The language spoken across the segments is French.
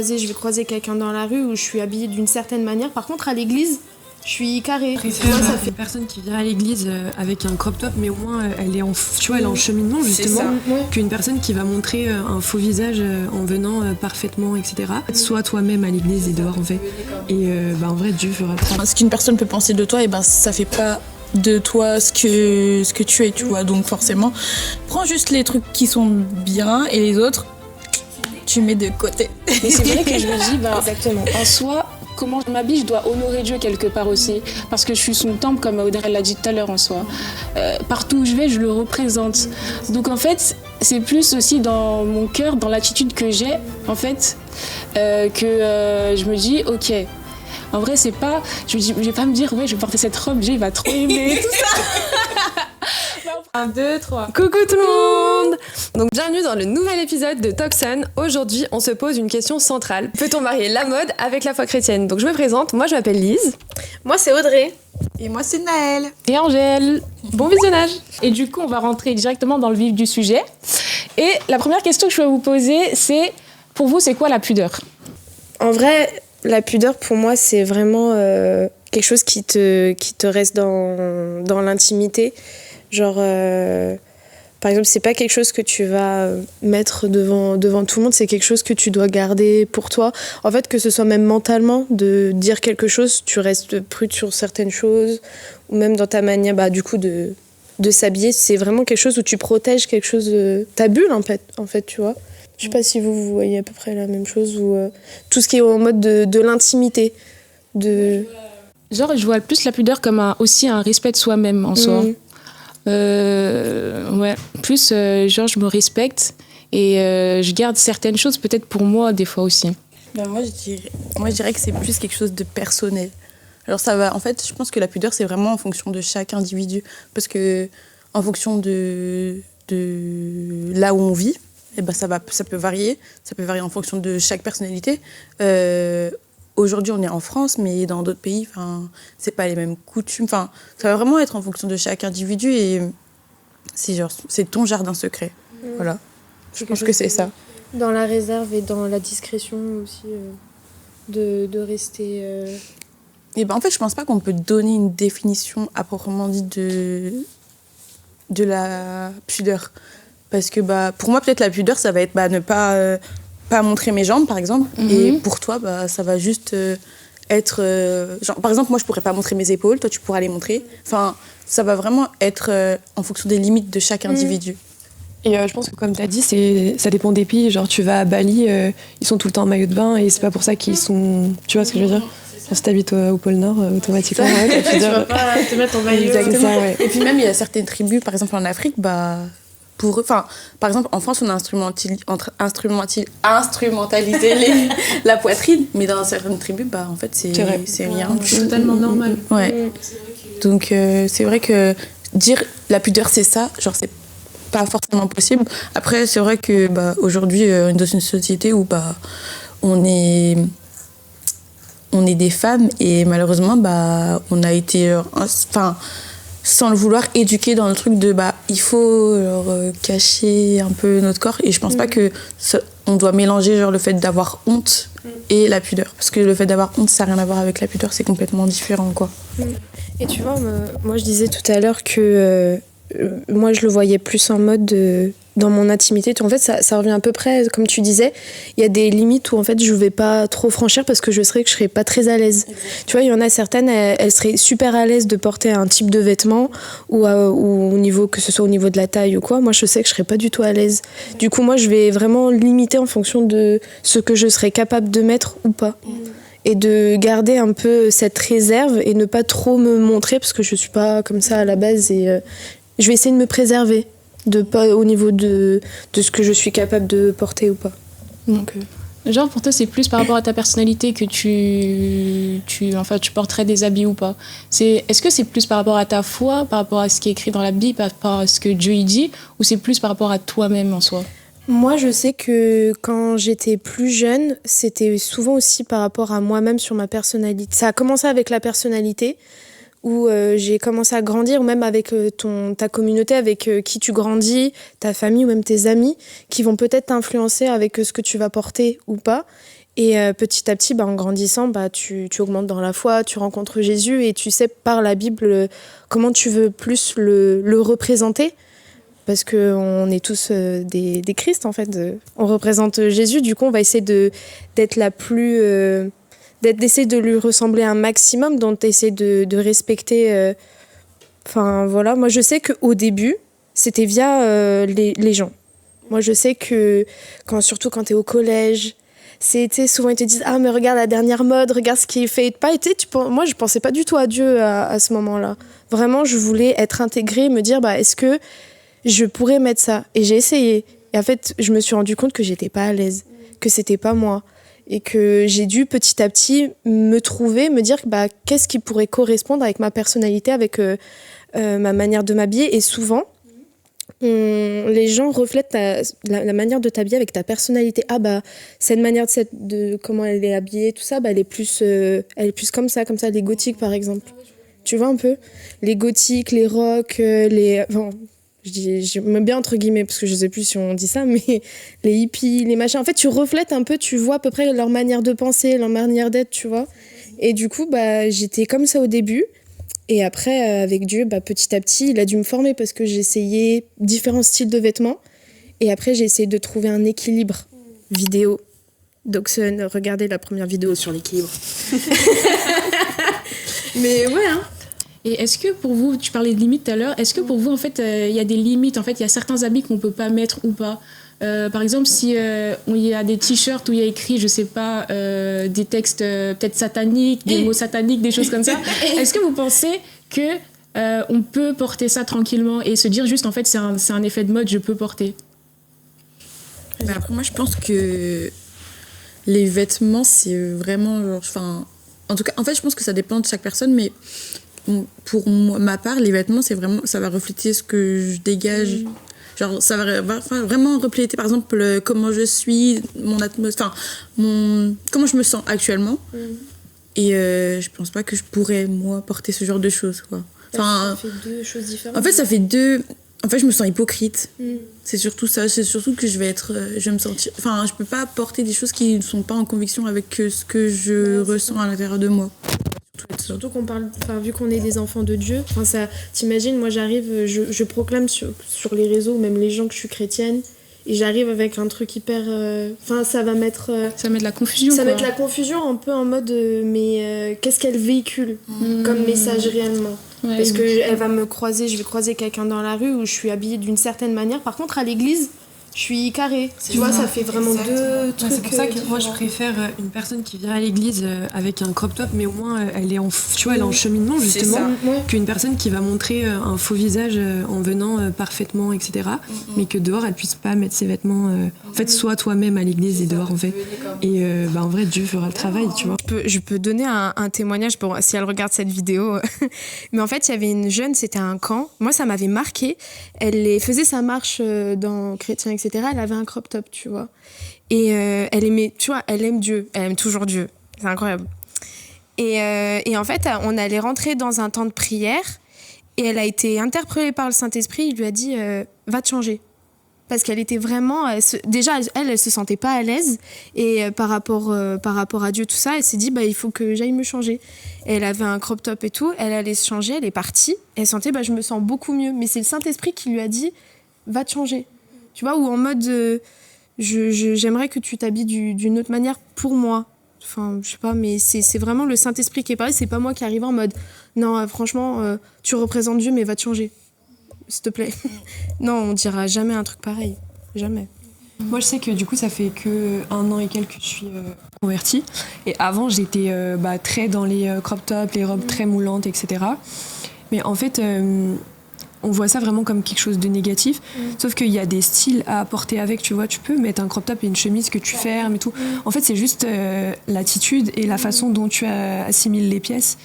Je vais croiser quelqu'un dans la rue où je suis habillée d'une certaine manière. Par contre, à l'église, je suis carrée. Après, c'est ça fait une personne qui vient à l'église avec un crop top, mais au moins elle est elle est en cheminement justement, qu'une personne qui va montrer un faux visage en venant parfaitement, etc. Sois toi-même à l'église et dehors en fait. Et en vrai, Dieu fera ça. Ce qu'une personne peut penser de toi, et ça fait pas de toi ce que tu es, tu vois. Donc forcément, prends juste les trucs qui sont bien et les autres, tu mets de côté. Mais c'est vrai que je me dis, Exactement. en soi, comment je m'habille, je dois honorer Dieu quelque part aussi. Parce que je suis son temple, comme Audrey l'a dit tout à l'heure en soi. Partout où je vais, je le représente. Donc en fait, c'est plus aussi dans mon cœur, dans l'attitude que j'ai, en fait, que je me dis, ok. En vrai, c'est pas. Je vais pas me dire, ouais, je vais porter cette robe, Dieu, il va trop aimer, tout ça. 1, 2, 3. Coucou tout le monde! Donc bienvenue dans le nouvel épisode de Talk Sun. Aujourd'hui, on se pose une question centrale. Peut-on marier la mode avec la foi chrétienne? Donc je me présente, moi je m'appelle Lise. Moi, c'est Audrey. Et moi, c'est Naël. Et Angèle. Bon visionnage! Et du coup, on va rentrer directement dans le vif du sujet. Et la première question que je vais vous poser, c'est, pour vous, c'est quoi la pudeur? En vrai, la pudeur, pour moi, c'est vraiment quelque chose qui te reste dans l'intimité. Genre, par exemple, c'est pas quelque chose que tu vas mettre devant tout le monde, c'est quelque chose que tu dois garder pour toi. En fait, que ce soit même mentalement, de dire quelque chose, tu restes prude sur certaines choses, ou même dans ta manière, du coup, de s'habiller, c'est vraiment quelque chose où tu protèges quelque chose de ta bulle, en fait, tu vois. Je sais pas si vous voyez à peu près la même chose, ou tout ce qui est en mode de l'intimité. Genre, je vois plus la pudeur comme aussi un respect de soi-même en soi. Ouais, plus genre je me respecte et je garde certaines choses peut-être pour moi des fois aussi. Moi, je dirais que c'est plus quelque chose de personnel. Alors ça va, en fait, je pense que la pudeur, c'est vraiment en fonction de chaque individu. Parce que en fonction de là où on vit, ça peut varier. Ça peut varier en fonction de chaque personnalité. Aujourd'hui, on est en France, mais dans d'autres pays, c'est pas les mêmes coutumes. Ça va vraiment être en fonction de chaque individu et c'est ton jardin secret. Voilà. Je pense que c'est ça. Dans la réserve et dans la discrétion aussi, de rester... En fait, je pense pas qu'on peut donner une définition à proprement dit de la pudeur. Parce que pour moi, peut-être la pudeur, ça va être ne pas montrer mes jambes, par exemple. Et pour toi, ça va juste être... par exemple, moi, je pourrais pas montrer mes épaules. Toi, tu pourras les montrer. Ça va vraiment être en fonction des limites de chaque individu. Et je pense que comme tu as dit, ça dépend des pays. Genre tu vas à Bali, ils sont tout le temps en maillot de bain et c'est pas pour ça qu'ils sont... Tu vois ce que je veux dire? Si t'habites au pôle Nord, automatiquement, tu vas pas te mettre en maillot. Exactement. Ça, ouais. Et puis même, il y a certaines tribus, par exemple en Afrique, pour eux, par exemple, en France, on a instrumentalisé la poitrine, mais dans certaines tribus, en fait, c'est rien. C'est totalement normal. Ouais. Donc, c'est vrai que dire la pudeur, c'est ça, genre, c'est pas forcément possible. Après, c'est vrai que aujourd'hui, dans une société où on est des femmes et malheureusement, on a été, sans le vouloir, éduquer dans le truc de il faut cacher un peu notre corps, et je pense pas que on doit mélanger le fait d'avoir honte et la pudeur, parce que le fait d'avoir honte, ça n'a rien à voir avec la pudeur, c'est complètement différent, quoi. Et tu vois, moi je disais tout à l'heure que moi je le voyais plus en mode dans mon intimité. En fait, ça revient à peu près, comme tu disais, il y a des limites où en fait je vais pas trop franchir parce que je serais pas très à l'aise. Tu vois, il y en a certaines, elles seraient super à l'aise de porter un type de vêtement ou au niveau, que ce soit au niveau de la taille ou quoi. Moi, je sais que je serais pas du tout à l'aise. Du coup, moi, je vais vraiment limiter en fonction de ce que je serais capable de mettre ou pas. Et de garder un peu cette réserve et ne pas trop me montrer parce que je suis pas comme ça à la base, et je vais essayer de me préserver. De pas au niveau de ce que je suis capable de porter ou pas. Donc, genre pour toi c'est plus par rapport à ta personnalité que tu porterais des habits ou pas. Est-ce que c'est plus par rapport à ta foi, par rapport à ce qui est écrit dans la Bible, par rapport à ce que Dieu y dit, ou c'est plus par rapport à toi-même en soi? Moi, je sais que quand j'étais plus jeune, c'était souvent aussi par rapport à moi-même sur ma personnalité. Ça a commencé avec la personnalité, où j'ai commencé à grandir, ou même avec ta communauté, avec qui tu grandis, ta famille ou même tes amis, qui vont peut-être t'influencer avec ce que tu vas porter ou pas. Et petit à petit, en grandissant, tu augmentes dans la foi, tu rencontres Jésus et tu sais par la Bible comment tu veux plus le représenter. Parce qu'on est tous des Christ, en fait. On représente Jésus, du coup, on va essayer d'être la plus... d'essayer de lui ressembler un maximum, donc d'essayer de respecter... Enfin, voilà. Moi, je sais qu'au début, c'était via les gens. Moi, je sais que, surtout quand t'es au collège... souvent ils te disent mais regarde la dernière mode, regarde ce qui est fait et pas. Moi je pensais pas du tout à Dieu à ce moment-là. Vraiment je voulais être intégrée, me dire est-ce que je pourrais mettre ça, et j'ai essayé et en fait je me suis rendu compte que j'étais pas à l'aise, que c'était pas moi et que j'ai dû petit à petit me trouver, me dire qu'est-ce qui pourrait correspondre avec ma personnalité, avec ma manière de m'habiller. Et souvent les gens reflètent la manière de t'habiller avec ta personnalité. Cette manière de comment elle est habillée, tout ça, elle est plus comme ça, les gothiques par exemple. Tu vois un peu les gothiques, les rocks, je mets bien entre guillemets parce que je sais plus si on dit ça, mais les hippies, les machins. En fait, tu reflètes un peu, tu vois à peu près leur manière de penser, leur manière d'être, tu vois. Et du coup, j'étais comme ça au début. Et après, avec Dieu, petit à petit, il a dû me former parce que j'ai essayé différents styles de vêtements. Et après, j'ai essayé de trouver un équilibre. Vidéo. Doxon, regardez la première vidéo sur l'équilibre. Mais ouais, hein. Et est-ce que pour vous, tu parlais de limites tout à l'heure, est-ce que pour vous, en fait, il y a des limites, en fait, il y a certains habits qu'on peut pas mettre ou pas? Par exemple, si il y a des t-shirts où il y a écrit, je sais pas, des textes peut-être sataniques, des mots sataniques, des choses comme ça, est-ce que vous pensez que on peut porter ça tranquillement et se dire juste, en fait, c'est un effet de mode, je peux porter? Après, moi, je pense que les vêtements, c'est vraiment... en tout cas, en fait, je pense que ça dépend de chaque personne, mais pour ma part, les vêtements, c'est vraiment, ça va refléter ce que je dégage. Genre, ça va vraiment refléter, par exemple, comment je suis, mon atmosphère, comment je me sens actuellement. Et je pense pas que je pourrais, moi, porter ce genre de choses, quoi. Ça fait deux choses différentes. En fait, ça fait deux... En fait, je me sens hypocrite. C'est surtout ça. C'est surtout que je vais me sentir... Enfin, je peux pas porter des choses qui ne sont pas en conviction avec ce que je ressens à l'intérieur de moi. Surtout qu'on parle... vu qu'on est des enfants de Dieu, t'imagines, moi j'arrive, je proclame sur les réseaux, même les gens, que je suis chrétienne, et j'arrive avec un truc hyper... ça va mettre... ça met de la confusion. Ça met de la confusion, un peu en mode... qu'est-ce qu'elle véhicule comme message réellement? Ouais, parce que je vais croiser quelqu'un dans la rue où je suis habillée d'une certaine manière. Par contre, à l'église, je suis carrée. Tu vois, ça fait vraiment deux trucs. C'est pour ça que moi, je préfère une personne qui vient à l'église avec un crop top, mais au moins, elle est en cheminement, justement, qu'une personne qui va montrer un faux visage en venant parfaitement, etc. Mais que dehors, elle puisse pas mettre ses vêtements... En fait, sois toi-même à l'église et dehors, en fait. Et en vrai, Dieu fera le travail, tu vois. Je peux donner un témoignage si elle regarde cette vidéo. Mais en fait, il y avait une jeune, c'était un camp. Moi, ça m'avait marqué. Elle faisait sa marche dans Chrétien, etc. Elle avait un crop top, tu vois. Et elle aimait, tu vois, elle aime Dieu. Elle aime toujours Dieu. C'est incroyable. Et en fait, on allait rentrer dans un temps de prière et elle a été interpellée par le Saint-Esprit. Il lui a dit va te changer. Parce qu'elle était vraiment... déjà, elle se sentait pas à l'aise. Et par rapport à Dieu, tout ça, elle s'est dit, il faut que j'aille me changer. Et elle avait un crop top et tout. Elle allait se changer, elle est partie. Elle sentait, je me sens beaucoup mieux. Mais c'est le Saint-Esprit qui lui a dit, va te changer. Tu vois, ou en mode, j'aimerais que tu t'habilles d'une autre manière pour moi. Enfin, je sais pas, mais c'est vraiment le Saint-Esprit qui est pareil. C'est pas moi qui arrive en mode, non, franchement, tu représentes Dieu, mais va te changer. S'il te plaît. Non, on dira jamais un truc pareil. Jamais. Moi, je sais que du coup, ça fait que 1 an et quelques que je suis convertie. Et avant, j'étais très dans les crop tops, les robes très moulantes, etc. Mais en fait, on voit ça vraiment comme quelque chose de négatif. Sauf qu'il y a des styles à apporter avec, tu vois. Tu peux mettre un crop top et une chemise que tu fermes et tout. En fait, c'est juste l'attitude et la façon dont tu assimiles les pièces.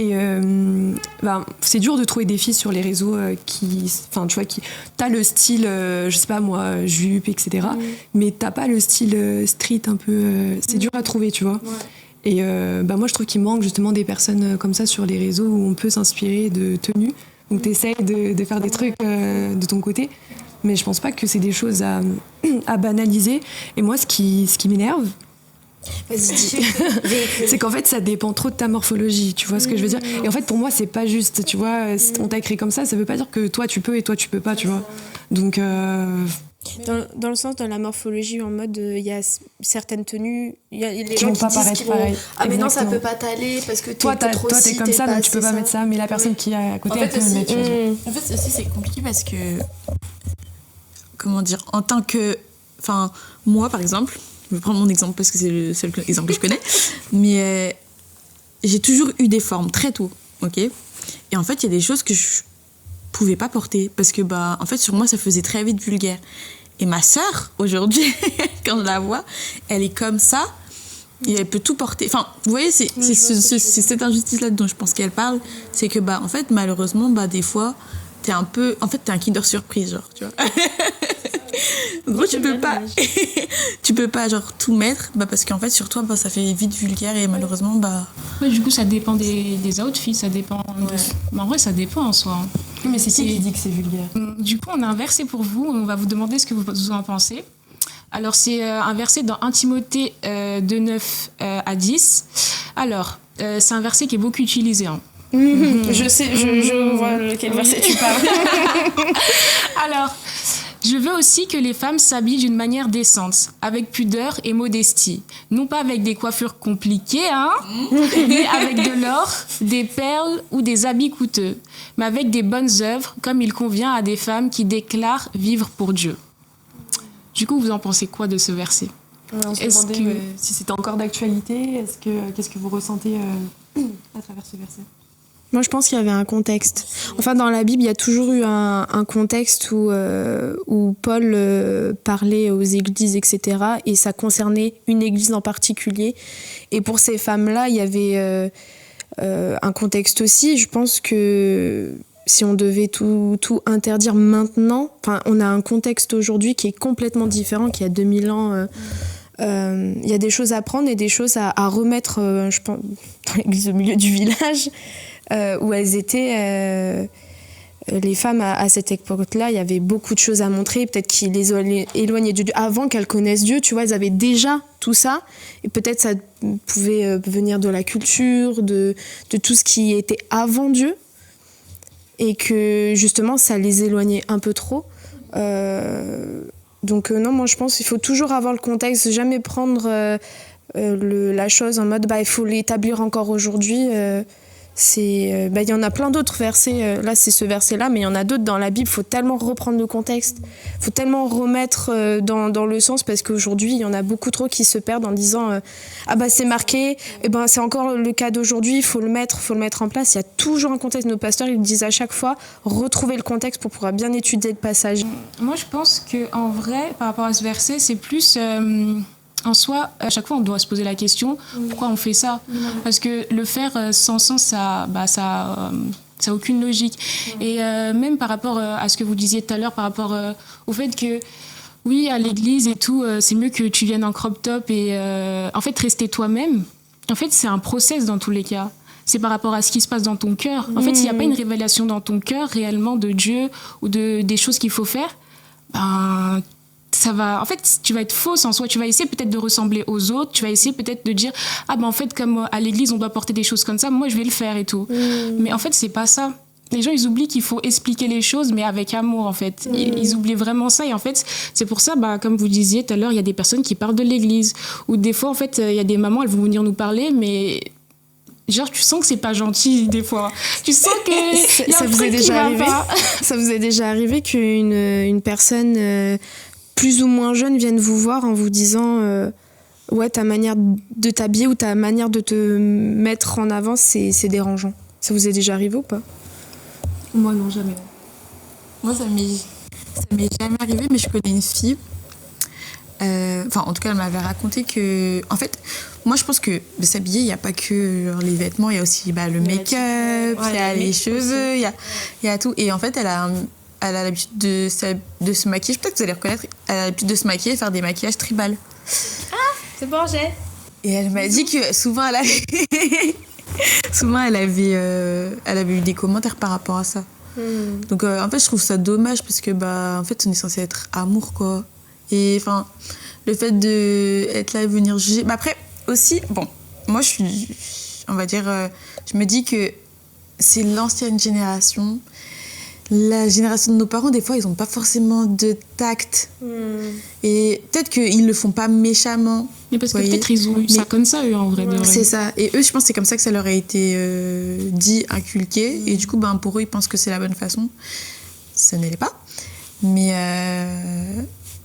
Et c'est dur de trouver des filles sur les réseaux t'as le style, je sais pas moi, jupe, etc. Mais t'as pas le style street un peu. C'est dur à trouver, tu vois. Et moi, je trouve qu'il manque justement des personnes comme ça sur les réseaux où on peut s'inspirer de tenues. Donc t'essayes de faire des trucs de ton côté. Mais je pense pas que c'est des choses à banaliser. Et moi, ce qui m'énerve, Vas-y, dis. C'est qu'en fait, ça dépend trop de ta morphologie, tu vois ce que je veux dire. Et en fait, pour moi, c'est pas juste, tu vois. On t'a créé comme ça veut pas dire que toi, tu peux et toi, tu peux pas, tu vois. Donc... Dans le sens de la morphologie, en mode, il y a certaines tenues, il y a les qui gens vont qui pas disent paraître qu'ils vont... pareil. Ah mais non, ça Exactement. peut pas t'aller parce que toi, t'es trop t'es ci, comme ça, donc tu peux pas ça. mettre ça. Mais la personne qui est à côté, En elle fait, peut le mettre, tu vois. En fait, aussi, c'est compliqué parce que... Comment dire, en tant que... Enfin, moi, par exemple, je vais prendre mon exemple parce que c'est le seul exemple que je connais, mais j'ai toujours eu des formes très tôt, ok. Et en fait, il y a des choses que je pouvais pas porter parce que, en fait, sur moi, ça faisait très vite vulgaire. Et ma sœur, aujourd'hui, quand je la vois, elle est comme ça et elle peut tout porter. Enfin, vous voyez, c'est cette injustice-là dont je pense qu'elle parle. C'est que, en fait, malheureusement, des fois, t'es un peu... En fait, t'es un Kinder Surprise, genre, tu vois. En gros, tu peux pas, genre, tout mettre parce qu'en fait, sur toi, ça fait vite vulgaire et malheureusement, Ouais, du coup, ça dépend des outfits, ça dépend... En vrai, ça dépend en soi. Mais c'est qui dit que c'est vulgaire? Du coup, on a un verset pour vous. On va vous demander ce que vous en pensez. Alors, c'est un verset dans 1 Timothée 2:9 à 10. Alors, c'est un verset qui est beaucoup utilisé. Hein. Je sais, je vois lequel verset tu parles. Alors, je veux aussi que les femmes s'habillent d'une manière décente, avec pudeur et modestie. Non pas avec des coiffures compliquées, mais avec de l'or, des perles ou des habits coûteux, mais avec des bonnes œuvres, comme il convient à des femmes qui déclarent vivre pour Dieu. Du coup, vous en pensez quoi de ce verset ? On se demandait si c'était encore d'actualité. Qu'est-ce que vous ressentez à travers ce verset ? Moi, je pense qu'il y avait un contexte. Enfin, dans la Bible, il y a toujours eu un contexte où Paul parlait aux églises, etc. Et ça concernait une église en particulier. Et pour ces femmes-là, il y avait un contexte aussi. Je pense que si on devait tout interdire maintenant, on a un contexte aujourd'hui qui est complètement différent, qui a 2000 ans... Il y a des choses à prendre et des choses à remettre, je pense, dans l'église au milieu du village, où elles étaient... les femmes, à cette époque-là, il y avait beaucoup de choses à montrer, peut-être qui les éloignaient de Dieu. Avant qu'elles connaissent Dieu, tu vois, elles avaient déjà tout ça. Et peut-être ça pouvait venir de la culture, de tout ce qui était avant Dieu. Et que, justement, ça les éloignait un peu trop. Donc non, moi je pense qu'il faut toujours avoir le contexte, jamais prendre la chose en mode il faut l'établir encore aujourd'hui. Il y en a plein d'autres versets, là c'est ce verset-là, mais il y en a d'autres dans la Bible, il faut tellement reprendre le contexte, il faut tellement remettre dans le sens, parce qu'aujourd'hui il y en a beaucoup trop qui se perdent en disant c'est marqué, c'est encore le cas d'aujourd'hui, il faut le mettre en place. Il y a toujours un contexte, nos pasteurs ils disent à chaque fois, retrouver le contexte pour pouvoir bien étudier le passage. Moi je pense qu'en vrai, par rapport à ce verset, c'est plus... En soi, à chaque fois, on doit se poser la question pourquoi on fait ça ? Parce que le faire sans sens, ça a aucune logique. Et même par rapport à ce que vous disiez tout à l'heure, par rapport au fait que, oui, à l'église et tout, c'est mieux que tu viennes en crop top et en fait, rester toi-même. En fait, c'est un process dans tous les cas. C'est par rapport à ce qui se passe dans ton cœur. En fait, s'il n'y a pas une révélation dans ton cœur réellement de Dieu ou des choses qu'il faut faire, ça va, en fait, tu vas être fausse en soi. Tu vas essayer peut-être de ressembler aux autres. Tu vas essayer peut-être de dire en fait, comme à l'église, on doit porter des choses comme ça, moi, je vais le faire et tout. Mais en fait, c'est pas ça. Les gens, ils oublient qu'il faut expliquer les choses, mais avec amour, en fait. Ils oublient vraiment ça. Et en fait, c'est pour ça, comme vous disiez tout à l'heure, il y a des personnes qui parlent de l'église. Ou des fois, en fait, il y a des mamans, elles vont venir nous parler, mais... Genre, tu sens que c'est pas gentil, des fois. Tu sens que... Ça vous est déjà arrivé ? Ça vous est déjà arrivé qu'une personne... plus ou moins jeune viennent vous voir en vous disant ta manière de t'habiller ou ta manière de te mettre en avant, c'est dérangeant. Ça vous est déjà arrivé ou pas ? Moi non, jamais. Moi ça m'est jamais arrivé, mais je connais une fille. En tout cas, elle m'avait raconté que... En fait, moi je pense que de s'habiller, il n'y a pas que les vêtements, il y a aussi le make-up, il y a les cheveux, il y a tout. Et en fait, elle a l'habitude de se maquiller, peut-être que vous allez reconnaître, elle a l'habitude de se maquiller et faire des maquillages tribal. Ah, c'est bon, j'ai. Et elle m'a dit que souvent elle avait eu des commentaires par rapport à ça. Donc en fait, je trouve ça dommage parce que en fait, on est censé être amour, quoi. Et enfin, le fait d'être là et venir juger... après, aussi, bon, moi, on va dire, je me dis que c'est l'ancienne génération. La génération de nos parents, des fois, ils n'ont pas forcément de tact. Et peut-être qu'ils ne le font pas méchamment. Mais parce que peut-être ils ont eu ça comme ça, eux, en vrai. C'est ça. Et eux, je pense que c'est comme ça que ça leur a été dit, inculqué. Et du coup, pour eux, ils pensent que c'est la bonne façon. Ça ne l'est pas. Mais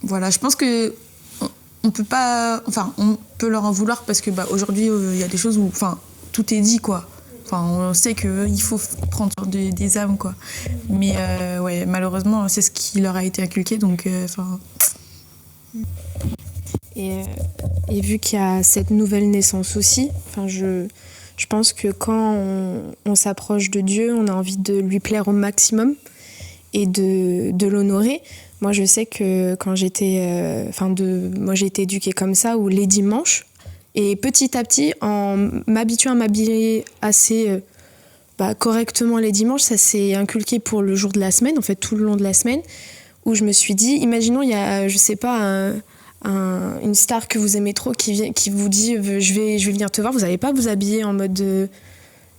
voilà, je pense que on peut pas... Enfin, on peut leur en vouloir parce que aujourd'hui, il y a des choses où tout est dit, quoi. Enfin, on sait qu'il faut prendre soin des âmes, quoi. Mais ouais, malheureusement, c'est ce qui leur a été inculqué, donc... Et vu qu'il y a cette nouvelle naissance aussi, je pense que quand on s'approche de Dieu, on a envie de lui plaire au maximum et de l'honorer. Moi, je sais que quand j'étais... moi, j'ai été éduquée comme ça, où les dimanches... Et petit à petit, en m'habituant à m'habiller assez correctement les dimanches, ça s'est inculqué pour le jour de la semaine, en fait tout le long de la semaine, où je me suis dit, imaginons il y a, je sais pas, une star que vous aimez trop qui vous dit je vais venir te voir, vous n'allez pas vous habiller en mode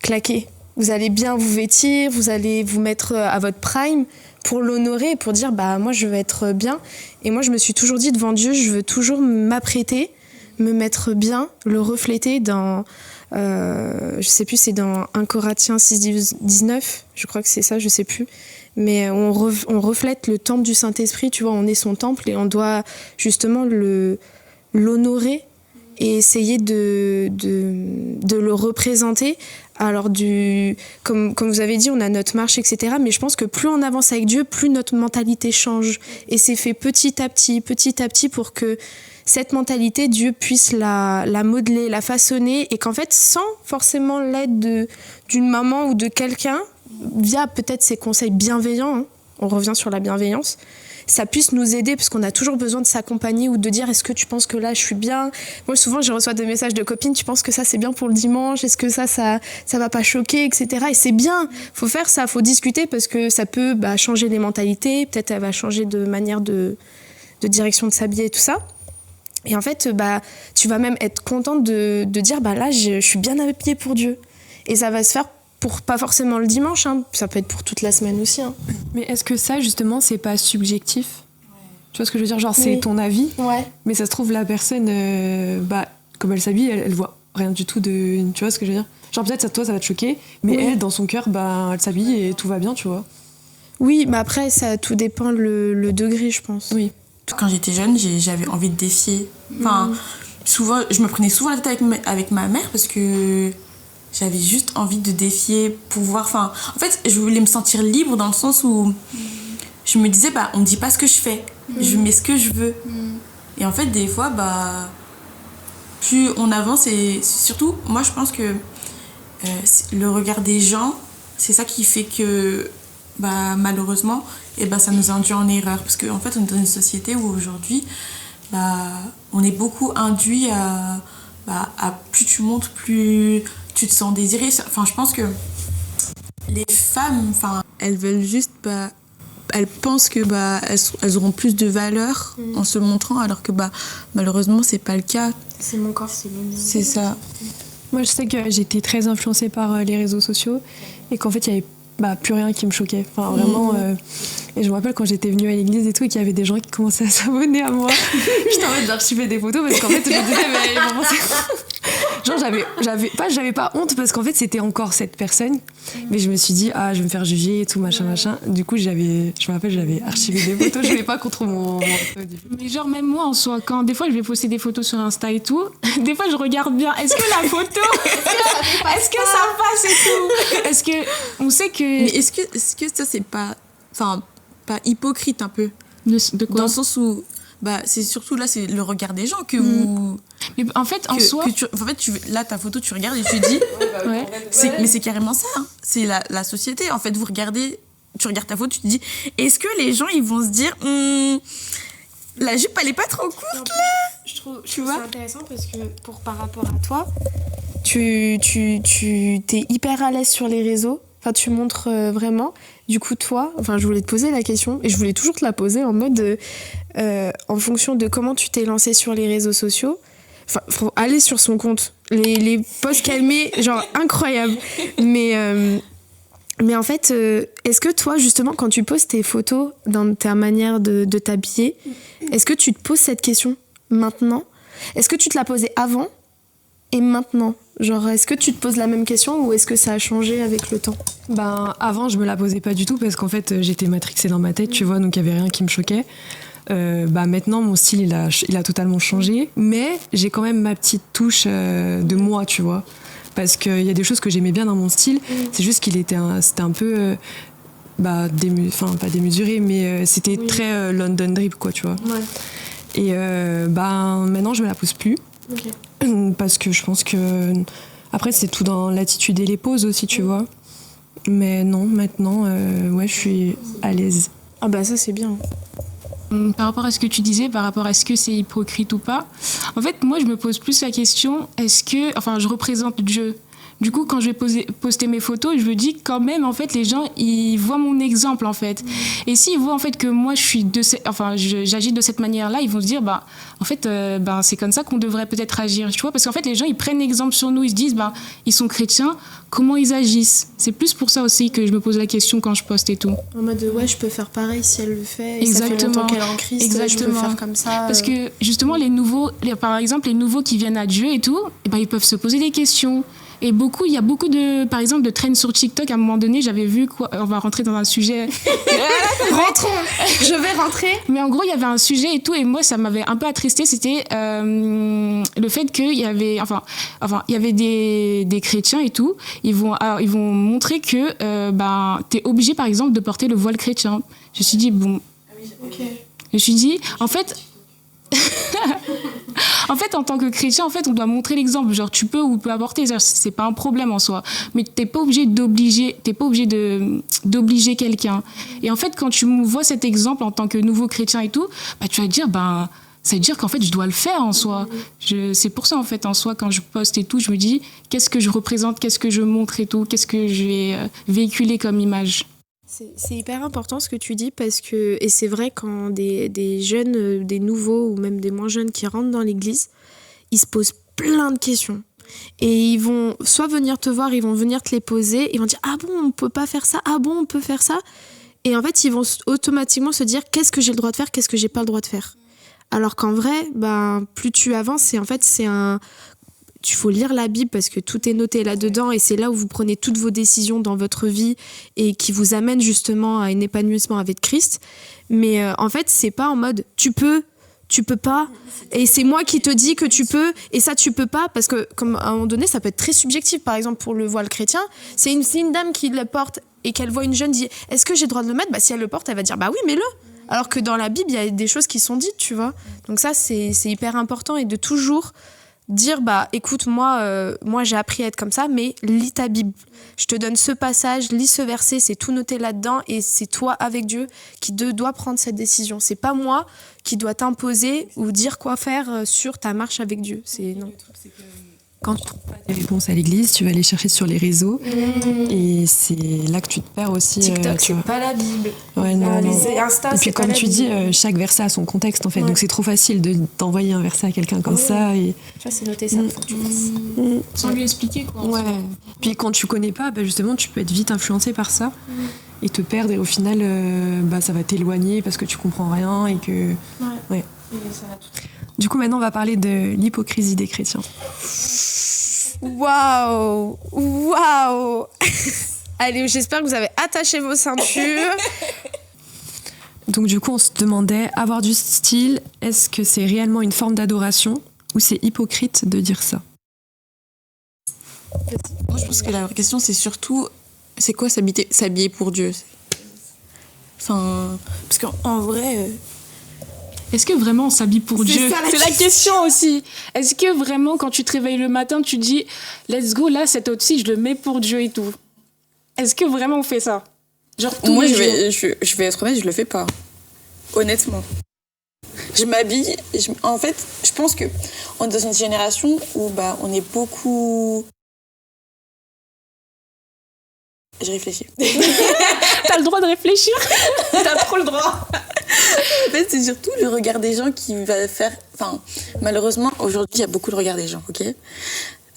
claqué. Vous allez bien vous vêtir, vous allez vous mettre à votre prime pour l'honorer, pour dire moi je veux être bien. Et moi je me suis toujours dit devant Dieu, je veux toujours m'apprêter, me mettre bien, le refléter dans, je sais plus, c'est dans 1 Corinthiens 6-19, je crois que c'est ça, je sais plus. Mais on reflète le temple du Saint-Esprit, tu vois, on est son temple et on doit justement l'honorer et essayer de le représenter. Alors, comme vous avez dit, on a notre marche, etc. Mais je pense que plus on avance avec Dieu, plus notre mentalité change. Et c'est fait petit à petit pour que cette mentalité, Dieu puisse la modeler, la façonner, et qu'en fait, sans forcément l'aide d'une maman ou de quelqu'un, via peut-être ses conseils bienveillants, on revient sur la bienveillance, ça puisse nous aider, parce qu'on a toujours besoin de s'accompagner ou de dire est-ce que tu penses que là je suis bien. Moi souvent je reçois des messages de copines, tu penses que ça c'est bien pour le dimanche, est-ce que ça va pas choquer, etc. Et c'est bien, faut faire ça, faut discuter, parce que ça peut changer les mentalités, peut-être elle va changer de manière de direction de s'habiller et tout ça. Et en fait, tu vas même être contente de dire là, je suis bien habillée pour Dieu. Et ça va se faire pour pas forcément le dimanche, ça peut être pour toute la semaine aussi. Mais est-ce que ça, justement, c'est pas subjectif ? Tu vois ce que je veux dire ? Genre, c'est ton avis, mais ça se trouve, la personne, comme elle s'habille, elle voit rien du tout de... Tu vois ce que je veux dire ? Genre, peut-être, toi, ça va te choquer, mais elle, dans son cœur, elle s'habille et tout va bien, tu vois. Oui, mais après, ça tout dépend le degré, je pense. Oui. Quand j'étais jeune, j'avais envie de défier. Souvent, je me prenais souvent la tête avec ma mère parce que j'avais juste envie de défier, pouvoir... en fait, je voulais me sentir libre dans le sens où je me disais, on me dit pas ce que je fais. Je mets ce que je veux. Et en fait, des fois, plus on avance, et surtout, moi, je pense que le regard des gens, c'est ça qui fait que, malheureusement, ça nous induit en erreur. Parce qu'en fait, on est dans une société où aujourd'hui, on est beaucoup induit à plus tu montes, plus tu te sens désiré. Je pense que les femmes, elles veulent juste... elles pensent que elles auront plus de valeur en se montrant, alors que malheureusement, c'est pas le cas. C'est mon corps, c'est le mien. C'est ça. Moi, je sais que j'étais très influencée par les réseaux sociaux et qu'en fait, il y avait plus rien qui me choquait. Vraiment... Et je me rappelle quand j'étais venue à l'église et tout, et qu'il y avait des gens qui commençaient à s'abonner à moi. J'étais en mode d'archiver des photos parce qu'en fait, je me disais, mais vraiment, genre, j'avais pas honte parce qu'en fait, c'était encore cette personne. Mais je me suis dit, je vais me faire juger et tout, machin. Du coup, je me rappelle, j'avais archivé des photos, je voulais pas contre mon Mais genre, même moi, en soi, quand des fois, je vais poster des photos sur Insta et tout, des fois, je regarde bien, est-ce que la photo, est-ce que ça passe et tout ? Est-ce que, on sait que... Mais est-ce que ça, c'est pas hypocrite un peu, de quoi ? Dans le sens où c'est surtout là, c'est le regard des gens que vous... Mais en fait, en soi... là, ta photo, tu regardes et tu te dis... Mais c'est carrément ça, c'est la société. En fait, tu regardes ta photo, tu te dis, est-ce que les gens, ils vont se dire, la jupe, elle est pas trop courte, là ? Je trouve ça intéressant parce que par rapport à toi, tu t'es hyper à l'aise sur les réseaux. Tu montres vraiment. Du coup, toi, je voulais te poser la question, et je voulais toujours te la poser en mode, en fonction de comment tu t'es lancée sur les réseaux sociaux, faut aller sur son compte. Les posts qu'elle met, genre incroyable. Mais en fait, est-ce que toi, justement, quand tu poses tes photos dans ta manière de t'habiller, est-ce que tu te poses cette question maintenant ? Est-ce que tu te la posais avant et maintenant ? Genre, est-ce que tu te poses la même question ou est-ce que ça a changé avec le temps ? Avant, je me la posais pas du tout parce qu'en fait, j'étais matrixée dans ma tête, tu vois, donc il y avait rien qui me choquait. Maintenant, mon style, il a totalement changé, mais j'ai quand même ma petite touche de moi, tu vois. Parce qu'il y a des choses que j'aimais bien dans mon style, c'est juste c'était un peu, pas démesuré, mais c'était très London Drip, quoi, tu vois. Ouais. Et maintenant, je me la pose plus. Okay. Parce que je pense que... Après, c'est tout dans l'attitude et les poses aussi, tu vois. Mais non, maintenant, je suis à l'aise. Ah bah ça, c'est bien. Par rapport à ce que tu disais, par rapport à ce que c'est hypocrite ou pas, en fait, moi, je me pose plus la question, je représente Dieu. Du coup, quand je vais poster mes photos, je me dis quand même, en fait, les gens, ils voient mon exemple, en fait. Et s'ils voient, en fait, que moi, j'agis de cette manière-là, ils vont se dire, en fait, c'est comme ça qu'on devrait peut-être agir, tu vois. Parce qu'en fait, les gens, ils prennent exemple sur nous, ils se disent, ils sont chrétiens, comment ils agissent ? C'est plus pour ça aussi que je me pose la question quand je poste et tout. En mode, je peux faire pareil si elle le fait. Exactement. Ça fait longtemps qu'elle est en Christ, je peux faire comme ça. Parce que, justement, par exemple, les nouveaux qui viennent à Dieu et tout, ils peuvent se poser des questions. Et il y a beaucoup par exemple, de trends sur TikTok. À un moment donné, j'avais vu on va rentrer dans un sujet. Rentrons, je vais rentrer. Mais en gros, il y avait un sujet et tout, et moi, ça m'avait un peu attristé. C'était le fait qu'il y avait, il y avait des chrétiens et tout. Ils vont montrer que t'es obligé, par exemple, de porter le voile chrétien. Je me suis dit bon. Okay. Je me suis dit, en fait. En tant que chrétien, en fait, on doit montrer l'exemple. Genre, tu peux ou peux avorter, c'est pas un problème en soi. Mais t'es pas obligé d'obliger quelqu'un. Et en fait, quand tu vois cet exemple en tant que nouveau chrétien et tout, tu vas te dire, ça veut dire qu'en fait, je dois le faire en soi. C'est pour ça, en fait, en soi, quand je poste et tout, je me dis, qu'est-ce que je représente, qu'est-ce que je montre et tout, qu'est-ce que je vais véhiculer comme image. C'est hyper important ce que tu dis et c'est vrai quand des jeunes, des nouveaux ou même des moins jeunes qui rentrent dans l'église, ils se posent plein de questions. Et ils vont soit venir te voir, ils vont venir te les poser, ils vont dire « Ah bon, on peut pas faire ça ? Ah bon, on peut faire ça ?» Et en fait, ils vont automatiquement se dire « Qu'est-ce que j'ai le droit de faire ? Qu'est-ce que j'ai pas le droit de faire ?» Alors qu'en vrai, plus tu avances, il faut lire la Bible parce que tout est noté là-dedans et c'est là où vous prenez toutes vos décisions dans votre vie et qui vous amènent justement à un épanouissement avec Christ. Mais en fait, c'est pas en mode tu peux pas et c'est moi qui te dis que tu peux et ça tu peux pas parce que comme à un moment donné ça peut être très subjectif. Par exemple pour le voile chrétien, c'est une dame qui le porte et qu'elle voit une jeune dit est-ce que j'ai le droit de le mettre ? Si elle le porte, elle va dire oui, mets-le. Alors que dans la Bible, il y a des choses qui sont dites, tu vois. Donc ça c'est hyper important et de toujours dire écoute moi j'ai appris à être comme ça mais lis ta Bible, je te donne ce passage, lis ce verset, c'est tout noté là-dedans et c'est toi avec Dieu qui dois prendre cette décision, c'est pas moi qui dois t'imposer ou dire quoi faire sur ta marche avec Dieu. Non. Quand tu trouves pas des réponses à l'église, tu vas aller chercher sur les réseaux et c'est là que tu te perds aussi. TikTok, c'est pas la Bible. Ouais, non. Insta, et puis comme tu dis, chaque verset a son contexte en fait, donc c'est trop facile d'envoyer un verset à quelqu'un comme ça. Et... Tu vois, c'est noté ça, faut que tu fasses. Sans lui expliquer quoi. Ouais. Puis quand tu connais pas, justement, tu peux être vite influencé par ça et te perdre et au final, ça va t'éloigner parce que tu comprends rien et que. Ouais. Et ça va tout. Du coup, maintenant, on va parler de l'hypocrisie des chrétiens. Waouh. Allez, j'espère que vous avez attaché vos ceintures. Donc du coup, on se demandait, avoir du style, est-ce que c'est réellement une forme d'adoration ou c'est hypocrite de dire ça ? Moi, je pense que la vraie question, c'est surtout, c'est quoi s'habiller pour Dieu ? Parce qu'en vrai... Est-ce que vraiment on s'habille pour Dieu ? C'est la question aussi. Est-ce que vraiment quand tu te réveilles le matin, tu dis « Let's go, là, cet outfit, je le mets pour Dieu et tout ». Est-ce que vraiment on fait ça ? Genre tous les jours. Je vais être honnête, je le fais pas. Honnêtement. Je m'habille... En fait, je pense qu'on est dans une génération où on est beaucoup... Je réfléchis. T'as le droit de réfléchir. T'as trop le droit. En fait, c'est surtout le regard des gens qui va faire... Enfin, malheureusement, aujourd'hui, il y a beaucoup de regard des gens, ok ?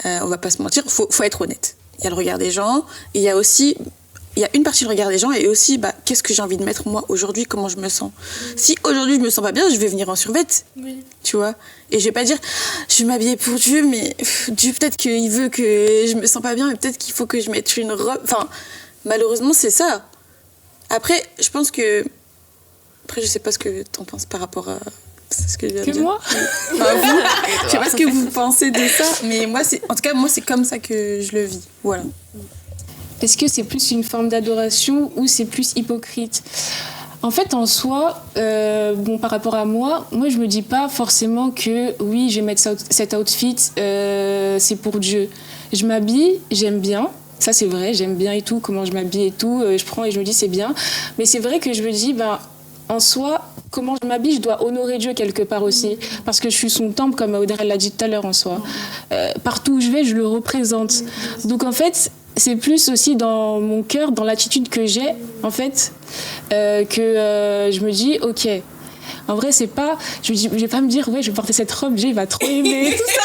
On va pas se mentir, faut être honnête. Il y a le regard des gens, et il y a aussi... Il y a une partie du regard des gens et aussi qu'est-ce que j'ai envie de mettre moi aujourd'hui, comment je me sens. Si aujourd'hui je me sens pas bien, je vais venir en survêt, tu vois. Et je vais pas dire je vais m'habiller pour Dieu, mais Dieu peut-être qu'il veut que je me sens pas bien, mais peut-être qu'il faut que je mette une robe. Enfin, malheureusement c'est ça. Après, je pense que je sais pas ce que t'en penses par rapport à ce que je viens de dire. Moi enfin, vous, je sais pas ce que vous pensez de ça, mais moi c'est comme ça que je le vis. Voilà. Est-ce que c'est plus une forme d'adoration ou c'est plus hypocrite ? En fait, en soi, par rapport à moi, je me dis pas forcément que oui, je vais mettre cet outfit, c'est pour Dieu. Je m'habille, j'aime bien. Ça, c'est vrai, j'aime bien et tout, comment je m'habille et tout. Je prends et je me dis, c'est bien. Mais c'est vrai que je me dis, en soi, comment je m'habille, je dois honorer Dieu quelque part aussi. Parce que je suis son temple, comme Audrey l'a dit tout à l'heure en soi. Partout où je vais, je le représente. Donc en fait, c'est plus aussi dans mon cœur, dans l'attitude que j'ai, en fait, que je me dis, ok. En vrai, c'est pas... Je vais pas me dire, ouais, je vais porter cette robe, Dieu, il va trop aimer, tout ça.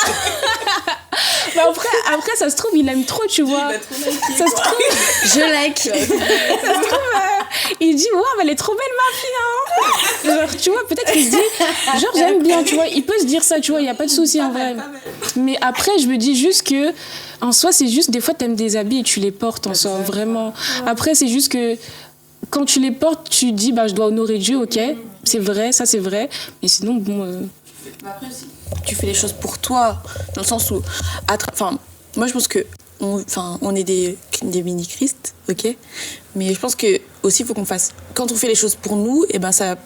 Après, ça se trouve, il aime trop, tu vois. Ça se trouve... Je like. Ça se trouve, il dit, ouais, elle est trop belle, ma fille, hein. Genre, tu vois, peut-être qu'il se dit, genre, j'aime bien, tu vois. Il peut se dire ça, tu vois, il n'y a pas de souci, en vrai. Mais après, je me dis juste que, en soi, c'est juste, des fois, t'aimes des habits et tu les portes, en soi, vraiment. Après, c'est juste que, quand tu les portes, tu dis, je dois honorer Dieu, ok, c'est vrai, ça, c'est vrai. Mais sinon, bon... Après aussi, tu fais les choses pour toi, dans le sens où... moi, je pense que on est des mini-Christ, ok ? Mais je pense que aussi, il faut qu'on fasse... Quand on fait les choses pour nous, et ça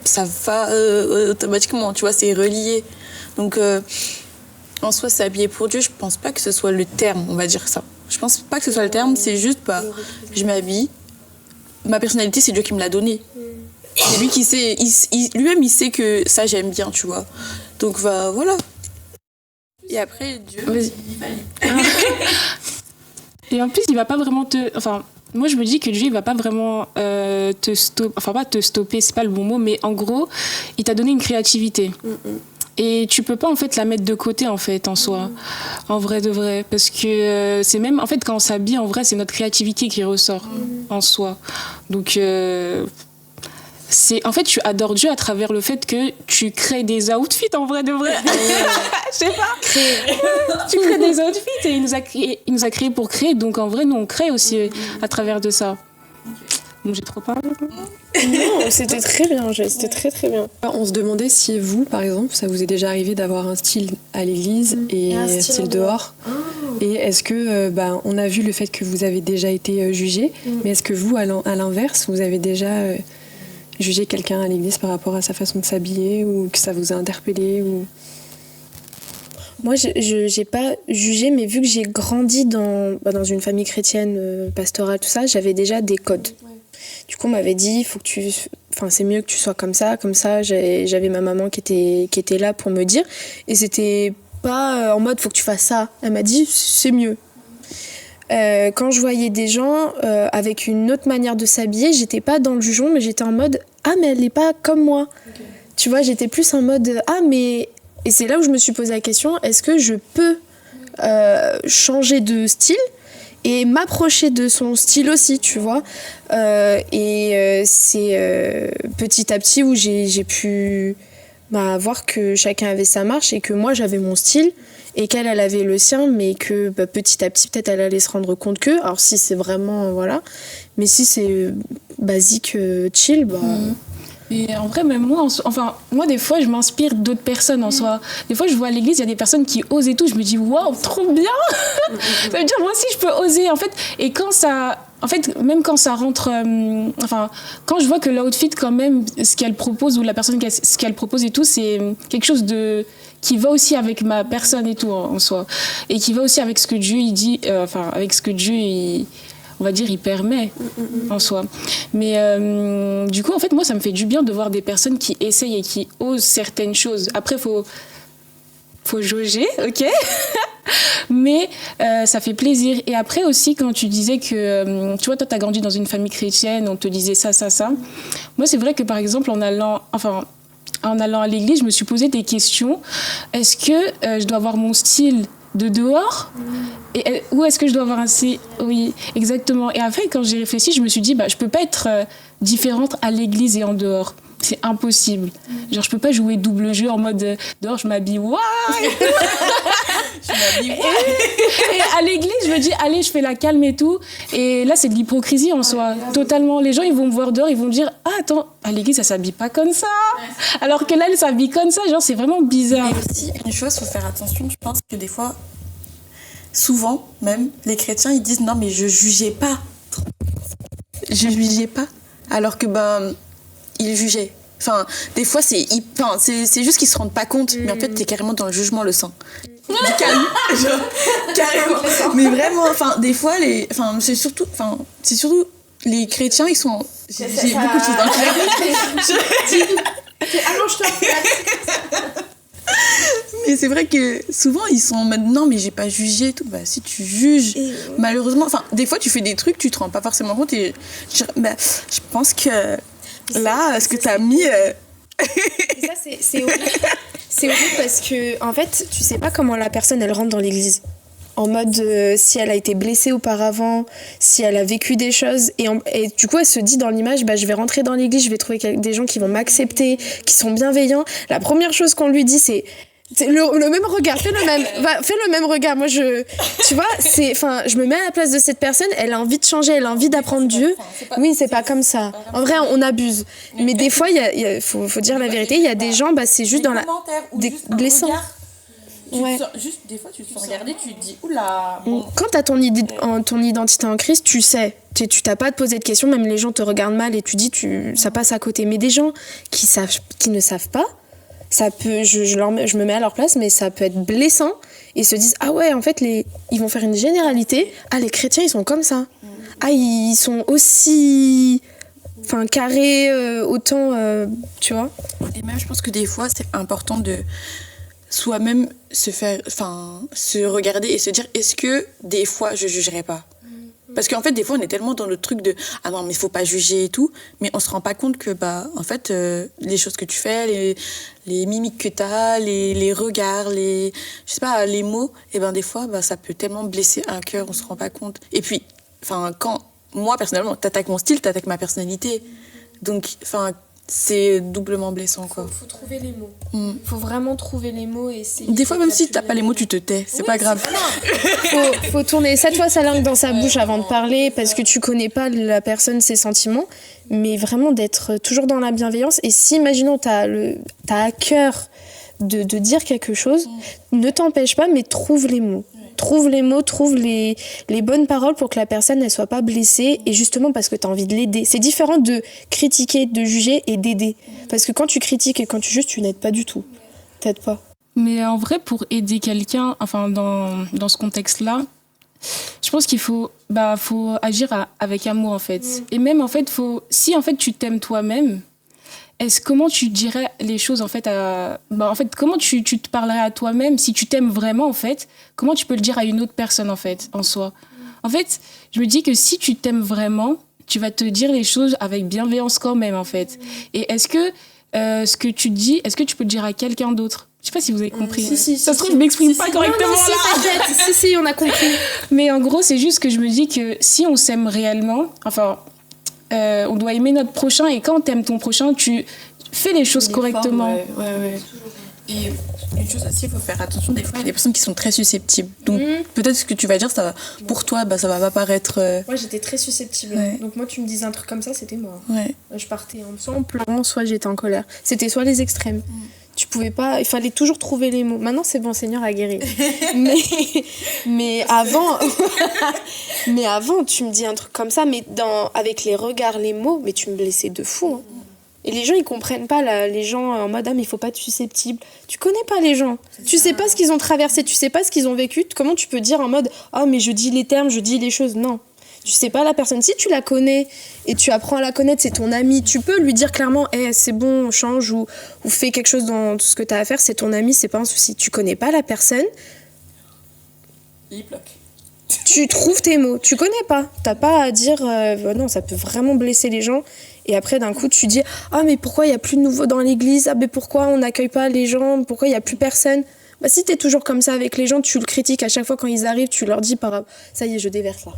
va automatiquement, tu vois, c'est relié. Donc, en soi, s'habiller pour Dieu, je pense pas que ce soit le terme, on va dire ça. Je pense pas que ce soit le terme, c'est juste, je m'habille. Ma personnalité, c'est Dieu qui me l'a donnée. C'est lui qui sait... Lui-même, il sait que ça, j'aime bien, tu vois. Donc, voilà. Et après, Dieu... Vas-y. Et en plus, il va pas vraiment te... Enfin, moi, je me dis que Dieu, il va pas vraiment te stopper... Enfin, pas te stopper, c'est pas le bon mot, mais en gros, il t'a donné une créativité. Et tu peux pas, en fait, la mettre de côté, en fait, en soi. En vrai de vrai. Parce que c'est même... En fait, quand on s'habille, en vrai, c'est notre créativité qui ressort en soi. Donc... En fait, tu adores Dieu à travers le fait que tu crées des outfits en vrai de vrai. Je sais pas. Tu crées des outfits et il nous a créés pour créer. Donc en vrai, nous on crée aussi à travers de ça. Bon, j'ai trop parlé. Non, c'était très bien, c'était très très bien. On se demandait si vous, par exemple, ça vous est déjà arrivé d'avoir un style à l'église et un style dehors. Et est-ce que, on a vu le fait que vous avez déjà été jugé, mais est-ce que vous, à l'inverse, vous avez déjà... juger quelqu'un à l'église par rapport à sa façon de s'habiller ou que ça vous a interpellé ou... Moi, j'ai pas jugé, mais vu que j'ai grandi dans une famille chrétienne, pastorale, tout ça, j'avais déjà des codes. Du coup, on m'avait dit, c'est mieux que tu sois comme ça. J'avais ma maman qui était là pour me dire. Et c'était pas en mode, faut que tu fasses ça. Elle m'a dit, c'est mieux. Quand je voyais des gens avec une autre manière de s'habiller, j'étais pas dans le jugement, mais j'étais en mode ah mais elle n'est pas comme moi. Okay. Tu vois, j'étais plus en mode ah mais... Et c'est là où je me suis posé la question, est-ce que je peux changer de style et m'approcher de son style aussi, tu vois. C'est petit à petit où j'ai pu voir que chacun avait sa marche et que moi j'avais mon style et qu'elle avait le sien, mais que petit à petit peut-être elle allait se rendre compte que, alors si c'est vraiment voilà, mais si c'est basique chill, Et en vrai, même moi, moi, des fois, je m'inspire d'autres personnes en soi. Des fois, je vois à l'église, il y a des personnes qui osent et tout. Je me dis, waouh, trop bien. Ça veut dire, moi aussi, je peux oser, en fait. Et quand ça... En fait, même quand ça rentre... quand je vois que l'outfit, quand même, ce qu'elle propose, ou la personne, ce qu'elle propose et tout, c'est quelque chose qui va aussi avec ma personne et tout, en soi. Et qui va aussi avec ce que Dieu, il dit... avec ce que Dieu, on va dire, il permet en soi. Mais du coup, en fait, moi, ça me fait du bien de voir des personnes qui essayent et qui osent certaines choses. Après, faut faut jauger, ok. Mais ça fait plaisir. Et après aussi, quand tu disais que, tu vois, toi, t'as grandi dans une famille chrétienne, on te disait ça. Moi, c'est vrai que, par exemple, en allant à l'église, je me suis posé des questions. Est-ce que je dois avoir mon style de dehors ou est-ce que je dois avoir Oui, exactement. Et après, quand j'ai réfléchi, je me suis dit, je peux pas être différente à l'église et en dehors. C'est impossible. Genre, je peux pas jouer double jeu en mode dehors, je m'habille waouh. Et à l'église, je me dis, allez, je fais la calme et tout. Et là, c'est de l'hypocrisie en soi. Totalement. Les gens, ils vont me voir dehors, ils vont me dire, ah, attends, à l'église, ça s'habille pas comme ça. Alors que là, elle s'habille comme ça. Genre, c'est vraiment bizarre. Et aussi, une chose, faut faire attention. Je pense que des fois, souvent, même, les chrétiens, ils disent, non, mais je jugeais pas. Je jugeais pas. Alors que, ils jugeaient. Enfin, des fois, c'est juste qu'ils se rendent pas compte. Mais en fait, t'es carrément dans le jugement, le sang. Du calme. Genre, carrément. Mais vraiment, des fois, c'est surtout les chrétiens, ils sont... J'ai beaucoup de choses dans le cœur. Allonge-toi. Mais c'est vrai que souvent, ils sont en mode, non, mais j'ai pas jugé. Tout. Si tu juges, malheureusement... des fois, tu fais des trucs, tu te rends pas forcément compte. Et je pense que... Là, ce que t'as mis... Et ça, c'est horrible. C'est horrible parce que, en fait, tu sais pas comment la personne, elle rentre dans l'église. En mode, si elle a été blessée auparavant, si elle a vécu des choses. Et du coup, elle se dit dans l'image, je vais rentrer dans l'église, je vais trouver des gens qui vont m'accepter, qui sont bienveillants. La première chose qu'on lui dit, c'est le même regard, fais le même regard. Moi, tu vois, je me mets à la place de cette personne, elle a envie de changer, elle a envie d'apprendre Dieu. Oui, c'est pas comme ça. En vrai, on abuse. Mais des fois, faut dire la vérité, il y a des gens, c'est juste dans la... Des blessants. Ouais. Juste, des fois, tu te sens regarder, tu te dis, oula. Quand t'as ton identité en Christ, tu sais. Tu t'as pas à te poser de questions, même les gens te regardent mal et tu dis, ça passe à côté. Mais des gens qui ne savent pas, ça peut, je me mets à leur place, mais ça peut être blessant. Et se disent, ah ouais, en fait, ils vont faire une généralité. Ah, les chrétiens, ils sont comme ça. Ah, ils sont aussi... carrés, autant, tu vois. Et même, je pense que des fois, c'est important de soi-même se regarder et se dire, est-ce que des fois, je jugerai pas ? Parce qu'en fait, des fois, on est tellement dans le truc de « Ah non, mais il faut pas juger et tout », mais on se rend pas compte que, en fait, les choses que tu fais, les mimiques que tu as, les regards, je sais pas, les mots, et des fois, ça peut tellement blesser un cœur, on se rend pas compte. Et puis, quand moi, personnellement, t'attaques mon style, t'attaques ma personnalité. Donc, c'est doublement blessant, quoi. Faut trouver les mots. Faut vraiment trouver les mots et essayer. Des fois, même si t'as pas les mots, tu te tais. C'est pas grave. Faut tourner 7 fois sa langue dans sa bouche avant de parler parce que tu connais pas la personne, ses sentiments. Mais vraiment d'être toujours dans la bienveillance. Et si, imaginons, t'as à cœur de dire quelque chose, ne t'empêche pas, mais trouve les mots. Trouve les mots, trouve les bonnes paroles pour que la personne ne soit pas blessée et justement parce que tu as envie de l'aider. C'est différent de critiquer, de juger et d'aider. Parce que quand tu critiques et quand tu juges, tu n'aides pas du tout. T'aides pas. Mais en vrai, pour aider quelqu'un, dans ce contexte-là, je pense qu'il faut agir avec amour en fait. Et même en fait, si en fait tu t'aimes toi-même, comment tu dirais les choses en fait comment tu te parlerais à toi-même si tu t'aimes vraiment en fait, comment tu peux le dire à une autre personne en fait, en soi. En fait, je me dis que si tu t'aimes vraiment, tu vas te dire les choses avec bienveillance quand même en fait. Et est-ce que ce que tu dis, est-ce que tu peux le dire à quelqu'un d'autre? Je sais pas si vous avez compris. Ça se trouve, je m'exprime pas correctement là. Si, on a compris. Mais en gros, c'est juste que je me dis que si on s'aime réellement, on doit aimer notre prochain et quand t'aimes ton prochain, tu fais les choses correctement. Ouais. Et une chose aussi, il faut faire attention, des fois, il y a des personnes qui sont très susceptibles. Donc peut-être ce que tu vas dire, pour toi, ça va pas paraître... Moi, j'étais très susceptible. Ouais. Donc moi, tu me disais un truc comme ça, c'était mort. Ouais. Je partais soit en pleurant, soit j'étais en colère. C'était soit les extrêmes. Tu pouvais pas... Il fallait toujours trouver les mots. Maintenant, c'est bon, Seigneur a guéri. mais avant... mais avant, tu me dis un truc comme ça, mais avec les regards, les mots, mais tu me blessais de fou. Hein. Et les gens, ils comprennent pas, les gens en mode « Ah, mais il faut pas être susceptible ». Tu connais pas les gens. Tu sais pas ce qu'ils ont traversé, tu sais pas ce qu'ils ont vécu. Comment tu peux dire en mode « Ah, mais je dis les termes, je dis les choses ». Non. Tu sais pas la personne. Si tu la connais et tu apprends à la connaître, c'est ton ami, tu peux lui dire clairement c'est bon, change ou fais quelque chose dans tout ce que tu as à faire, c'est ton ami, c'est pas un souci. Tu connais pas la personne. Il bloque. Tu trouves tes mots, tu connais pas. T'as pas à dire non, ça peut vraiment blesser les gens. Et après, d'un coup, tu dis mais pourquoi il y a plus de nouveaux dans l'église? Mais pourquoi on n'accueille pas les gens? Pourquoi il y a plus personne? Bah, si t'es toujours comme ça avec les gens, tu le critiques à chaque fois quand ils arrivent, tu leur dis ça y est, je déverse là.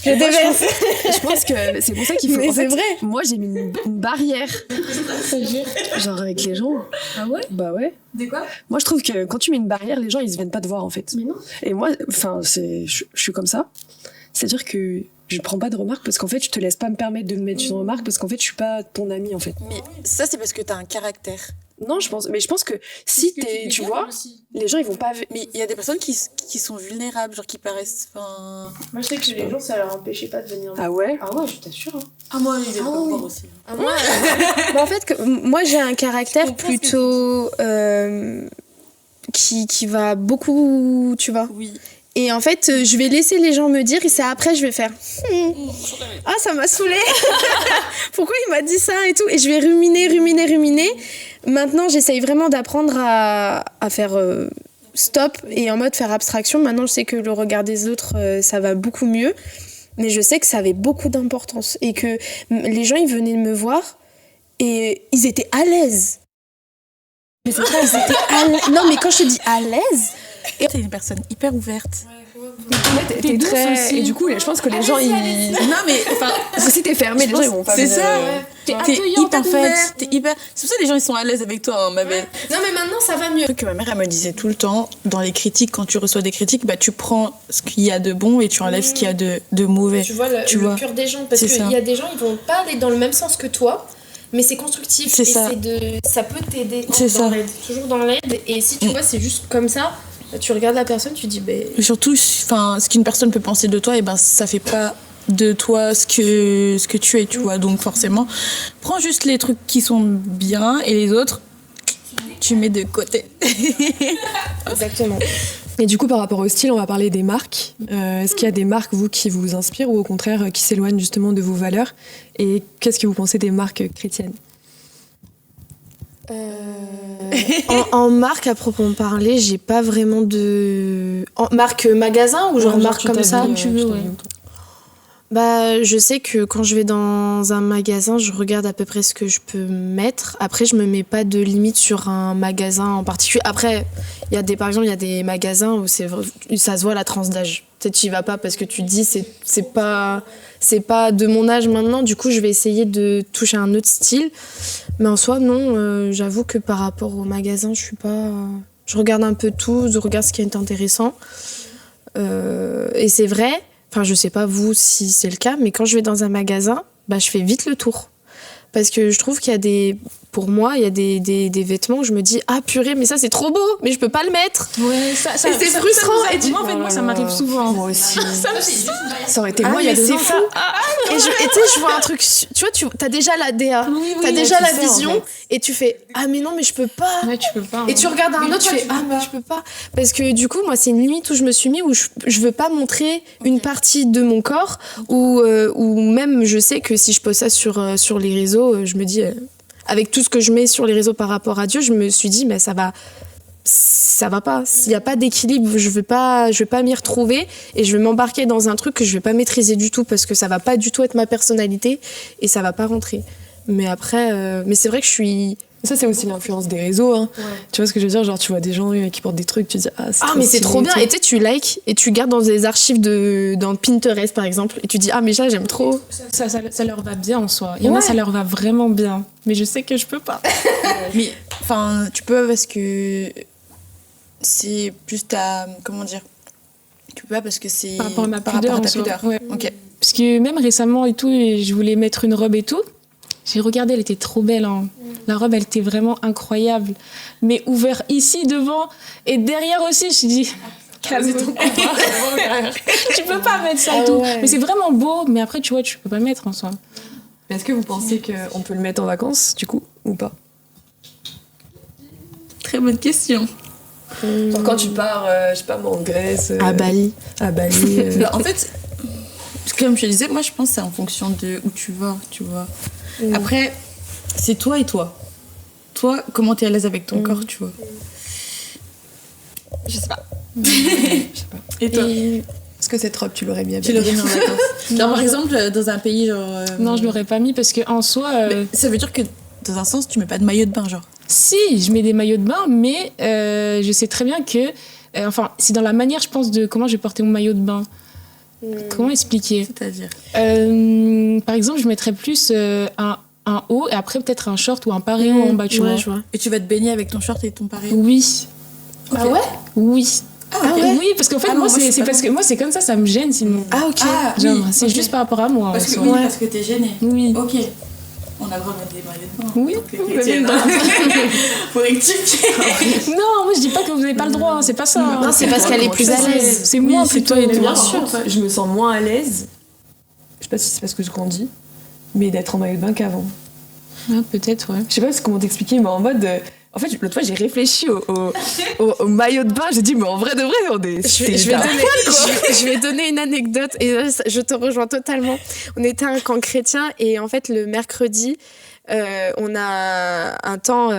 Je déverse. Je pense que c'est pour ça qu'il faut. Mais c'est vrai. Moi, j'ai mis une barrière. Genre avec les gens. Ah ouais? Bah ouais. De quoi? Moi, je trouve que quand tu mets une barrière, les gens, ils viennent pas te voir en fait. Mais non. Et moi, je suis comme ça. C'est-à-dire que je ne prends pas de remarques parce qu'en fait, je te laisse pas me permettre de me mettre une remarque parce qu'en fait, je suis pas ton ami en fait. Mais ça, c'est parce que t'as un caractère. Non, je pense que si tu vois, les gens ils vont pas. Mais il y a des personnes qui sont vulnérables, genre qui paraissent. Moi, je sais que les gens, ça leur empêchait pas de venir. Ah ouais? Ah ouais, je t'assure. Hein. Ah, moi, ils viennent pas oui. voir aussi. En fait, moi, j'ai un caractère plutôt qui va beaucoup, tu vois. Oui. Et en fait, je vais laisser les gens me dire et c'est après je vais faire ça m'a saoulée. Pourquoi il m'a dit ça et tout. Et je vais ruminer. Maintenant, j'essaye vraiment d'apprendre à faire stop et en mode faire abstraction. Maintenant, je sais que le regard des autres, ça va beaucoup mieux. Mais je sais que ça avait beaucoup d'importance et que les gens, ils venaient me voir et ils étaient à l'aise. Mais c'est vrai, ils étaient à l'aise. Non, mais quand je te dis à l'aise... T'es une personne hyper ouverte. T'es très... Aussi. Et du coup, je pense que les gens, ils... Non, mais... si t'es fermé, les gens, ils vont pas... C'est ça. T'es hyper ouverte. T'es hyper... C'est pour ça que les gens, ils sont à l'aise avec toi, ma belle. Non, mais maintenant, ça va mieux. Un truc que ma mère, elle me disait tout le temps, dans les critiques, quand tu reçois des critiques, bah, tu prends ce qu'il y a de bon et tu enlèves ce qu'il y a de mauvais. Tu vois le cœur des gens. Parce qu'il y a des gens, ils vont pas aller dans le même sens que toi. Mais c'est constructif. C'est ça. Ça peut t'aider. C'est ça. Toujours dans l'aide. Et si tu vois, c'est juste comme ça... Tu regardes la personne, tu dis... Et surtout, ce qu'une personne peut penser de toi, et ça fait pas de toi ce que tu es, tu vois. Donc forcément, prends juste les trucs qui sont bien et les autres, tu mets de côté. Exactement. Et du coup, par rapport au style, on va parler des marques. Est-ce qu'il y a des marques, vous, qui vous inspirent ou au contraire qui s'éloignent justement de vos valeurs? Et qu'est-ce que vous pensez des marques chrétiennes? En marque, à proprement parler, j'ai pas vraiment de... En marque magasin ou genre marque comme ça? Tu veux, ouais. Bah, je sais que quand je vais dans un magasin, je regarde à peu près ce que je peux mettre. Après, je me mets pas de limite sur un magasin en particulier. Après, par exemple, il y a des magasins où ça se voit la tranche d'âge. Peut-être tu y vas pas parce que tu te dis c'est pas de mon âge maintenant. Du coup, je vais essayer de toucher un autre style. Mais en soi, non. J'avoue que par rapport au magasin, je regarde un peu tout. Je regarde ce qui est intéressant. Et c'est vrai. Enfin, je sais pas vous si c'est le cas, mais quand je vais dans un magasin, bah, je fais vite le tour. Parce que je trouve qu'il y a pour moi, il y a des vêtements où je me dis purée, mais ça c'est trop beau, mais je peux pas le mettre. Ouais, c'est frustrant. Moi, ça m'arrive souvent. Moi aussi. Ça aurait été moi il y a 2 ans. Fou. Et tu sais, je vois un truc, tu vois, t'as déjà la DA, t'as déjà la vision, en fait. Et tu fais mais non, mais je peux pas. Ouais, tu peux pas. Et tu regardes un autre, tu fais mais je peux pas. Parce que du coup, moi, c'est une limite où je me suis mis où je veux pas montrer une partie de mon corps, ou même je sais que si je pose ça sur les réseaux, je me dis avec tout ce que je mets sur les réseaux par rapport à Dieu, je me suis dit mais ça va pas. S'il y a pas d'équilibre, je veux pas m'y retrouver et je vais m'embarquer dans un truc que je vais pas maîtriser du tout parce que ça va pas du tout être ma personnalité et ça va pas rentrer. Mais après, mais c'est vrai que je suis... Ça, c'est aussi l'influence des réseaux. Hein. Ouais. Tu vois ce que je veux dire? Genre, tu vois des gens qui portent des trucs, tu te dis mais c'est trop bien. Et tu sais, tu likes et tu gardes dans des archives dans Pinterest, par exemple. Et tu dis mais ça, j'aime trop. Ça leur va bien en soi. Il y en a, ça leur va vraiment bien. Mais je sais que je peux pas. Mais, enfin, tu peux parce que c'est plus ta... Comment dire? Tu peux pas parce que c'est... Par rapport à ma pudeur. Ouais. Ok. Parce que même récemment et tout, je voulais mettre une robe et tout. J'ai regardé, elle était trop belle. Hein. La robe, elle était vraiment incroyable. Mais ouvert ici, devant, et derrière aussi, je me dis... Calme-toi. Tu peux pas mettre ça et tout. Ouais. Mais c'est vraiment beau, mais après, tu vois, tu peux pas le mettre en soi. Est-ce que vous pensez qu'on peut le mettre en vacances, du coup, ou pas? Très bonne question. Genre quand tu pars, je sais pas moi, en Grèce... à Bali. À Bali. En fait... Comme je te disais, moi je pense que c'est en fonction de où tu vas, tu vois. Après, c'est toi et toi. Toi, comment t'es à l'aise avec ton corps, tu vois. Je sais pas. Et toi Est-ce que cette robe, tu l'aurais mis à Tu l'aurais mis en vacances. Genre, par exemple, dans un pays genre... Non, je l'aurais pas mis parce que en soi... Mais ça veut dire que, dans un sens, tu mets pas de maillot de bain, genre. Si, je mets des maillots de bain, mais je sais très bien que... enfin, c'est dans la manière, je pense, de comment je vais porter mon maillot de bain. Comment expliquer ? C'est-à-dire Par exemple, je mettrais plus un haut et après peut-être un short ou un paréo en bas, tu vois. Je vois. Et tu vas te baigner avec ton short et ton paréo. Oui. Okay. Ah ouais? Oui. Ah ouais. Oui, parce qu'en fait, Ah moi, non, moi, c'est parce que moi, c'est comme ça me gêne sinon. Ah ok. Genre, oui, c'est ok. juste par rapport à moi. Parce en que, soi. oui, parce que t'es gênée. Oui. Ok. On a le droit de mettre des maillots de bain. Oui, Donc, vous chrétienne, avez le hein. Faut rectifier. Non, moi je dis pas que vous n'avez pas le droit, c'est pas ça. Non, c'est parce qu'elle est plus à l'aise. C'est moi c'est plutôt. toi et toi. Bien sûr, je me sens moins à l'aise. Je sais pas si c'est parce que je grandis, mais d'être en maillot de bain qu'avant. Ah, peut-être, ouais. Je sais pas comment t'expliquer, mais en mode. En fait, l'autre fois, j'ai réfléchi au maillot de bain. J'ai dit, mais en vrai de vrai, on est. Je vais donner une anecdote et là, je te rejoins totalement. On était à un camp chrétien et en fait le mercredi, on a un temps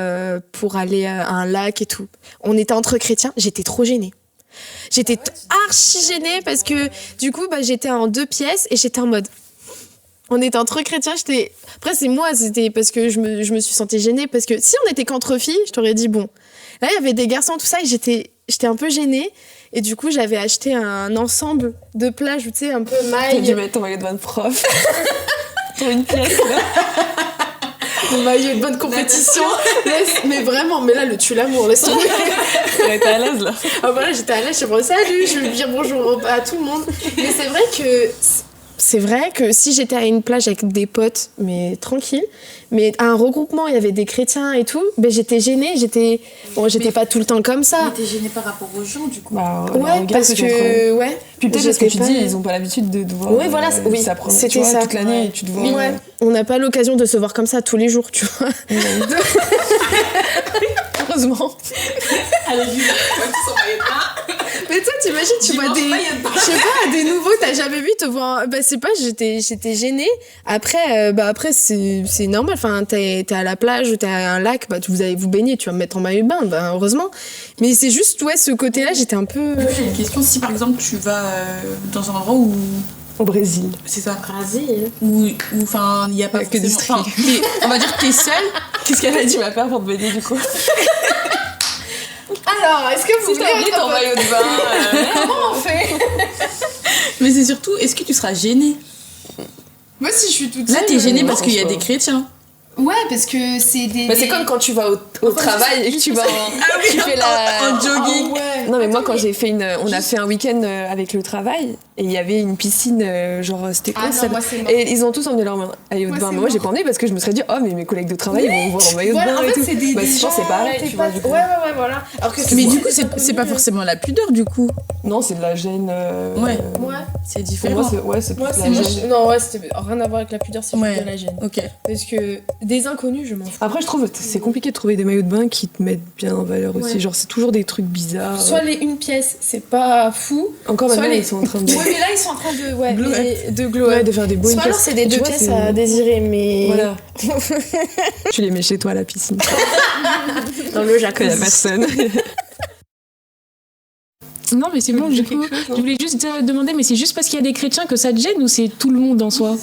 pour aller à un lac et tout. On était entre chrétiens, j'étais trop gênée. J'étais archi gênée parce que du coup j'étais en 2 pièces et j'étais en mode... On était entre chrétiens, Après, c'est moi, c'était parce que je me suis sentie gênée. Parce que si on était qu'entre filles, je t'aurais dit bon. Là, il y avait des garçons, tout ça, et j'étais un peu gênée. Et du coup, j'avais acheté un ensemble de plage, tu sais, un peu T'as dû maille. mettre ton maillot de bain de prof. Pour une pièce, là. Mon maillot de bonne compétition. Mais vraiment, mais là, le tue l'amour, laisse tomber. T'es à l'aise, là. Ah, voilà, j'étais à l'aise, je suis bon, salut, je vais dire bonjour à tout le monde. Mais c'est vrai que si j'étais à une plage avec des potes, mais tranquille, mais à un regroupement, il y avait des chrétiens et tout, j'étais gênée, j'étais pas tout le temps comme ça. Mais t'es gênée par rapport aux gens, du coup. Bah, Ouais, parce que... Ouais. Puis peut-être parce que tu dis, ils ont pas l'habitude de te voir. Ouais, voilà, oui, ça prend, c'était tu vois, ça. toute l'année, et tu te vois. Ouais. On n'a pas l'occasion de se voir comme ça tous les jours, tu vois. Heureusement. Mais toi, t'imagines, tu vois des... Je sais pas, des nouveaux, t'as jamais vu te voir... c'est pas, j'étais gênée. Après, c'est normal. Enfin, t'es à la plage ou t'es à un lac, vous allez vous baigner, tu vas me mettre en maillot de bain, heureusement. Mais c'est juste, ce côté-là, j'étais un peu... J'ai une question. Si, par exemple, tu vas dans un endroit où... Au Brésil. C'est ça. Brésil. Où, enfin, il n'y a pas que du forcément... on va dire que t'es seule. Qu'est-ce qu'elle a dit, ma peur, pour te baigner, du coup? Alors, est-ce que vous Si t'as oublié ton maillot de bain, comment on fait? Mais c'est surtout, est-ce que tu seras gênée? Moi, si je suis toute Là, seule... t'es gênée non, parce qu'il y a je pense des chrétiens. Ouais, parce que c'est des... c'est comme quand tu vas au travail et que tu vas tu fais la... En jogging. Ah ouais. Non mais moi quand j'ai fait on a fait un week-end avec le travail et il y avait une piscine genre c'était quoi Ah ça non, moi, c'est mort. et ils ont tous emmené leur maillot de Moi, bain. c'est Mais moi j'ai mort. pas emmené parce que je me serais dit oh mais mes collègues de travail ils vont me voir en maillot de Voilà, bain en et fait, tout. c'est des Je pense que c'est pareil t'es tu vois pas... du coup. Ouais, voilà. Alors que Mais du coup, c'est pas forcément la pudeur, du coup. Non c'est de la gêne. Ouais. Ouais. C'est Pour différent. moi c'est plus Moi, de c'est la gêne. Non, ouais, c'était rien à voir avec la pudeur, c'est Ouais. juste de la gêne. Ok. Parce que des inconnus, je m'en fous. Après je trouve que c'est compliqué de trouver des maillots de bain qui te mettent bien en valeur aussi. Ouais. Genre c'est toujours des trucs bizarres. Soit les une pièce, c'est pas fou. Encore soit maintenant les- ils sont en train de Ouais, mais là, ils sont en train de... Ouais, Glow de glow ouais, up. de faire des beaux Soit alors, c'est des Tu 2 vois, pièces c'est- à désirer, mais... Voilà. Tu les mets chez toi à la piscine. Dans le Que y a jacuzzi. personne. Non, mais c'est bon, du coup. Je voulais juste te demander, mais c'est juste parce qu'il y a des chrétiens que ça te gêne ou c'est tout le monde en soi?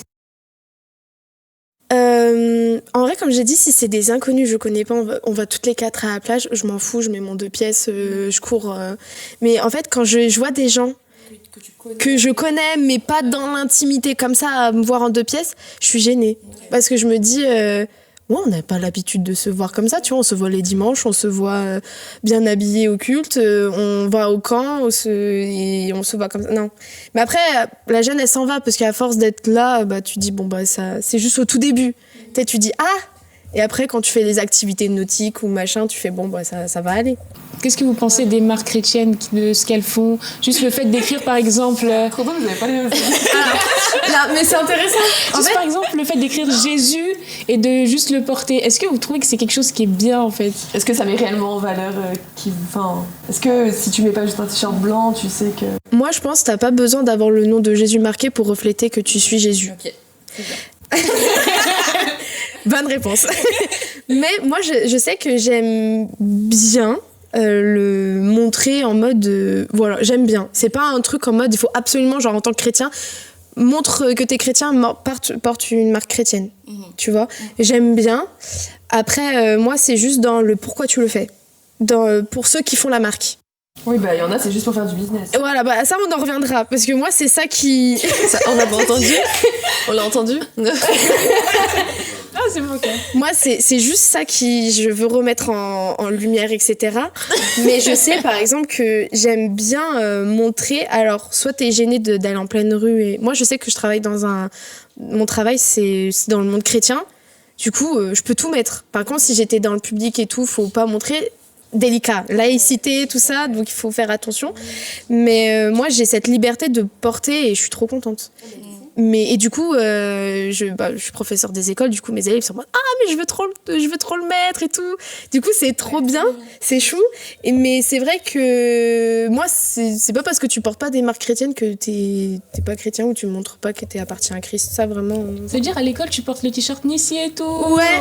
En vrai, comme j'ai dit, si c'est des inconnus, je connais pas, on va toutes les 4 à la plage, je m'en fous, je mets mon 2 pièces, je cours. Mais en fait, quand je vois des gens que je connais, mais pas dans l'intimité comme ça, à me voir en 2 pièces, je suis gênée. Parce que je me dis, ouais, on n'a pas l'habitude de se voir comme ça, tu vois, on se voit les dimanches, on se voit bien habillé au culte, on va au camp, et on se voit comme ça. Non. Mais après, la jeune, elle s'en va, parce qu'à force d'être là, tu dis, ça, c'est juste au tout début. Tu dis, ah! Et après, quand tu fais les activités nautiques ou machin, tu fais, ça va aller. qu'est-ce que vous pensez des marques chrétiennes, de ce qu'elles font? Juste le fait d'écrire, par exemple... Trop bon, vous n'avez pas les mêmes. Non, mais c'est intéressant. Juste par exemple, le fait d'écrire Jésus et de juste le porter. Est-ce que vous trouvez que c'est quelque chose qui est bien, en fait? Est-ce que ça met réellement en valeur est-ce que si tu mets pas juste un t-shirt blanc, tu sais que... Moi, je pense que t'as pas besoin d'avoir le nom de Jésus marqué pour refléter que tu suis Jésus. Ok. Bonne réponse. Mais moi, je sais que j'aime bien le montrer en mode... voilà, j'aime bien. C'est pas un truc en mode, il faut absolument, genre en tant que chrétien, montre que t'es chrétien, porte une marque chrétienne. Tu vois? J'aime bien. Après, moi, c'est juste dans le pourquoi tu le fais. Pour ceux qui font la marque. Oui, bah il y en a, c'est juste pour faire du business. Voilà, bah ça on en reviendra, parce que moi c'est ça qui... Ça, on l'a pas entendu? On l'a entendu? Ah, c'est bon, ok. Moi c'est juste ça qui je veux remettre en lumière, etc. Mais je sais par exemple que j'aime bien montrer, alors soit t'es gêné d'aller en pleine rue, et moi je sais que je travaille mon travail c'est dans le monde chrétien, du coup je peux tout mettre. Par contre si j'étais dans le public et tout, faut pas montrer... délicat, laïcité, tout ça, donc il faut faire attention. Mais moi, j'ai cette liberté de porter et je suis trop contente. Et du coup, je suis professeure des écoles, du coup, mes élèves sont en mode « Ah, mais je veux trop le mettre et tout !» Du coup, c'est trop bien, c'est chou. Mais c'est vrai que moi, c'est pas parce que tu portes pas des marques chrétiennes que t'es pas chrétien ou tu montres pas que t'es appartient à Christ. Ça, vraiment... Ça veut dire, à l'école, tu portes le t-shirt Nissi et tout. Ouais,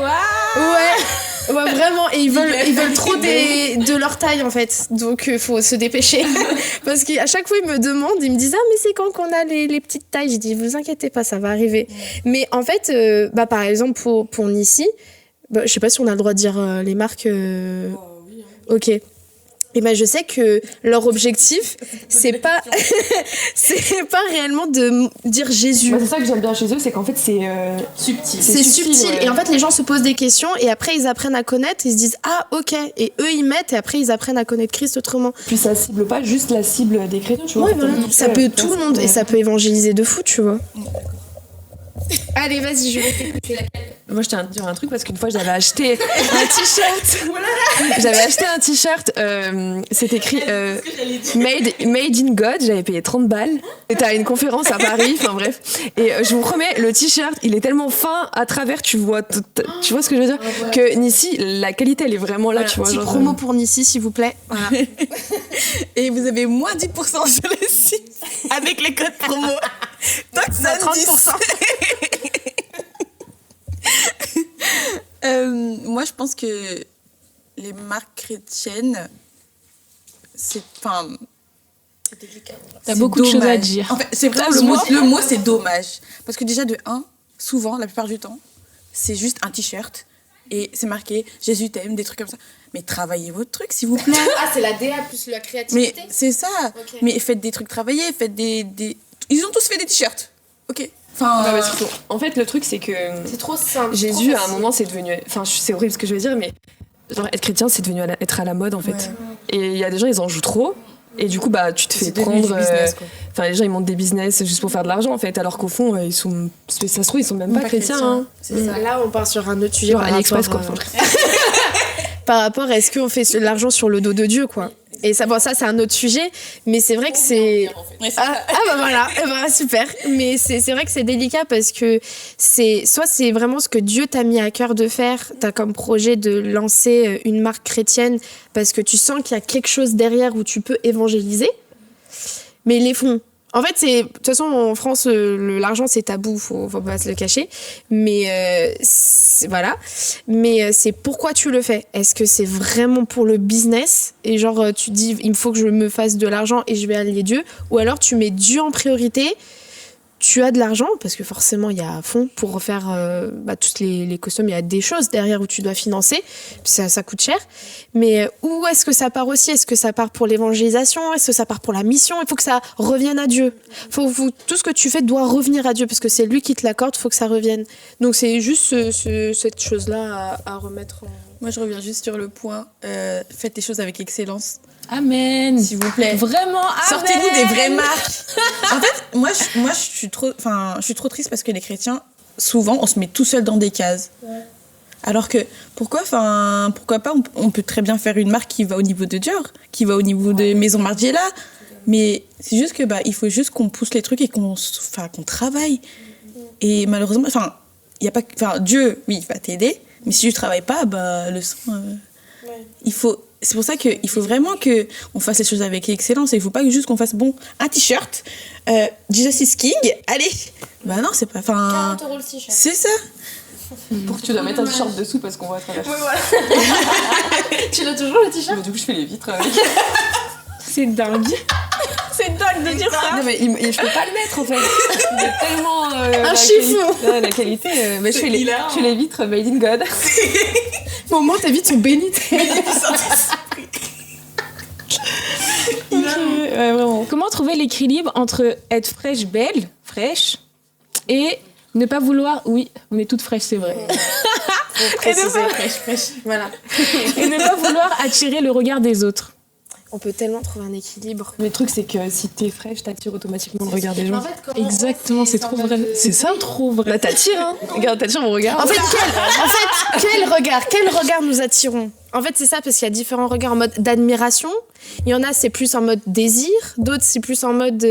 ouais, vraiment. Et ils veulent trop de leur taille, en fait. Donc, faut se dépêcher. Parce qu'à chaque fois, ils me demandent, ils me disent « Ah, mais c'est quand qu'on a les petites tailles ?» Je dis « Vous inquiétez pas, ça va arriver. » Mais en fait, par exemple, pour Nissi, je sais pas si on a le droit de dire les marques. Oui, hein. Ok. Et je sais que leur objectif, c'est pas réellement de dire Jésus. Bah, c'est ça que j'aime bien chez eux, c'est qu'en fait c'est Subtil. C'est subtil. Ouais. Et en fait, les gens se posent des questions et après, ils apprennent à connaître. Ils se disent, ah, ok. Et eux, ils mettent et après, ils apprennent à connaître Christ autrement. Puis ça cible pas juste la cible des chrétiens, tu vois. Ouais, voilà. Ça peut tout le monde et ça peut évangéliser de fou, tu vois. Allez, vas-y, je vais t'écouter. Moi, je tiens à te dire un truc parce qu'une fois, j'avais acheté un t-shirt. J'avais acheté un t-shirt, c'est écrit Made in God. J'avais payé 30 balles. C'était à une conférence à Paris, enfin bref. Et je vous promets, le t-shirt, il est tellement fin à travers, tu vois ce que je veux dire, que Nissi, la qualité, elle est vraiment là, tu vois. Petit promo pour Nissi, s'il vous plaît. Voilà. Et vous avez moins 10% sur le site avec les codes promo. Toxon 30%. Moi, je pense que les marques chrétiennes, c'est délicat. T'as beaucoup de choses à dire. En fait, c'est vrai, le mot, c'est dommage. Parce que déjà, de 1, souvent, la plupart du temps, c'est juste un t-shirt et c'est marqué « Jésus t'aime », des trucs comme ça. Mais travaillez votre truc, s'il vous plaît. Ah, c'est la DA plus la créativité. Mais c'est ça. Okay. Mais faites des trucs travaillés, faites des... Ils ont tous fait des t-shirts. Ok. Enfin, en fait, le truc, c'est que c'est trop simple. Jésus, à un moment, c'est devenu... Enfin, c'est horrible ce que je veux dire, mais genre, être chrétien, c'est devenu être à la mode, en fait. Ouais. Et il y a des gens, ils en jouent trop. Et du coup, tu te fais prendre... Enfin, les gens, ils montent des business juste pour faire de l'argent, en fait. Alors qu'au fond, ça se trouve, ils sont même pas chrétiens. Hein. C'est ça. Là, on part sur un autre sujet. Genre AliExpress, quoi. Par rapport à est-ce qu'on fait de l'argent sur le dos de Dieu, quoi. Et ça, c'est un autre sujet, mais c'est vrai que c'est... voilà, super. Mais c'est vrai que c'est délicat parce que soit c'est vraiment ce que Dieu t'a mis à cœur de faire, t'as comme projet de lancer une marque chrétienne parce que tu sens qu'il y a quelque chose derrière où tu peux évangéliser, mais les fonds... En fait, de toute façon, en France, l'argent, c'est tabou, faut pas se le cacher. Mais voilà. Mais c'est pourquoi tu le fais. Est-ce que c'est vraiment pour le business ? Et genre, tu dis, il faut que je me fasse de l'argent et je vais allier Dieu. Ou alors, tu mets Dieu en priorité. Tu as de l'argent, parce que forcément, il y a à fond pour refaire tous les costumes. Il y a des choses derrière où tu dois financer. Ça coûte cher. Mais où est-ce que ça part aussi ? Est-ce que ça part pour l'évangélisation ? Est-ce que ça part pour la mission ? Il faut que ça revienne à Dieu. Tout ce que tu fais doit revenir à Dieu, parce que c'est lui qui te l'accorde, il faut que ça revienne. Donc, c'est juste cette chose-là à remettre en... Moi, je reviens juste sur le point. Faites les choses avec excellence. Amen. S'il vous plaît. Vraiment, amen. Sortez-nous des vraies marques. En fait, moi, je suis trop triste parce que les chrétiens, souvent, on se met tout seul dans des cases. Ouais. Alors que pourquoi pas on peut très bien faire une marque qui va au niveau de Dior, qui va au niveau de Maison Margiela, mais c'est juste que il faut juste qu'on pousse les trucs et qu'on travaille. Et malheureusement, il y a pas, Dieu, oui, il va t'aider, mais si tu travailles pas, le sang, il faut. C'est pour ça qu'il faut vraiment qu'on fasse les choses avec excellence. Et il ne faut pas juste qu'on fasse un t-shirt, Jesus is King, allez. Non, c'est pas. 40 € le t-shirt. C'est ça. Pour que tu dois mettre un t-shirt dessous parce qu'on va traverser. Ouais, voilà. Tu l'as toujours le t-shirt? Du coup, je fais les vitres avec. C'est dingue. C'est dingue de dire ça. Non, mais je peux pas le mettre en fait. Il est tellement. Un chiffon. La qualité. Mais je fais les vitres made in God. Au moins, tes vitres sont bénites. Vraiment. Comment trouver l'équilibre entre être fraîche, et ne pas vouloir... Oui, on est toutes fraîches, c'est vrai. Fraîche. Voilà. Et ne pas vouloir attirer le regard des autres. On peut tellement trouver un équilibre. Le truc, c'est que si t'es fraîche, t'attires automatiquement le regard des gens. En fait, Exactement, c'est trop vrai. C'est ça, trop vrai. Là, t'attires, hein. Regarde, t'attires mon regard. En fait, quel regard nous attirons? En fait, c'est ça, parce qu'il y a différents regards en mode d'admiration. Il y en a, c'est plus en mode désir. D'autres, c'est plus en mode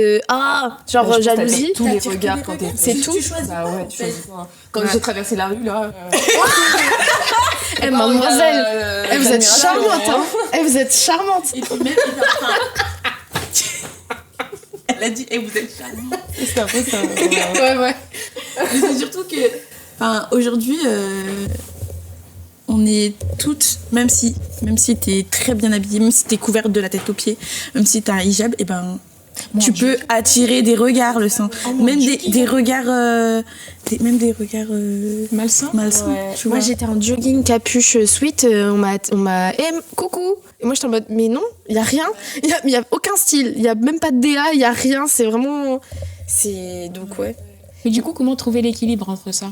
jalousie. Tous les regards quand t'es. C'est tout. Bah ouais, tu choisis pas. Quand j'ai traversé la rue, là. Mademoiselle, vous êtes charmante, hein. Vous êtes charmante. Et puis même, elle a dit, vous êtes charmante. C'est un peu ça. Ouais. Mais c'est surtout que, aujourd'hui, on est toutes, même si t'es très bien habillée, même si t'es couverte de la tête aux pieds, même si t'as un hijab, tu peux attirer des regards, le sang. Même des regards Malsains. Ouais. Tu vois. Moi, j'étais en jogging capuche sweat. On m'a coucou. Et moi, j'étais en mode, mais non, il y a rien. Il y a aucun style. Il y a même pas de DA. Il y a rien. C'est vraiment. Donc ouais. Mais du coup, comment trouver l'équilibre entre ça?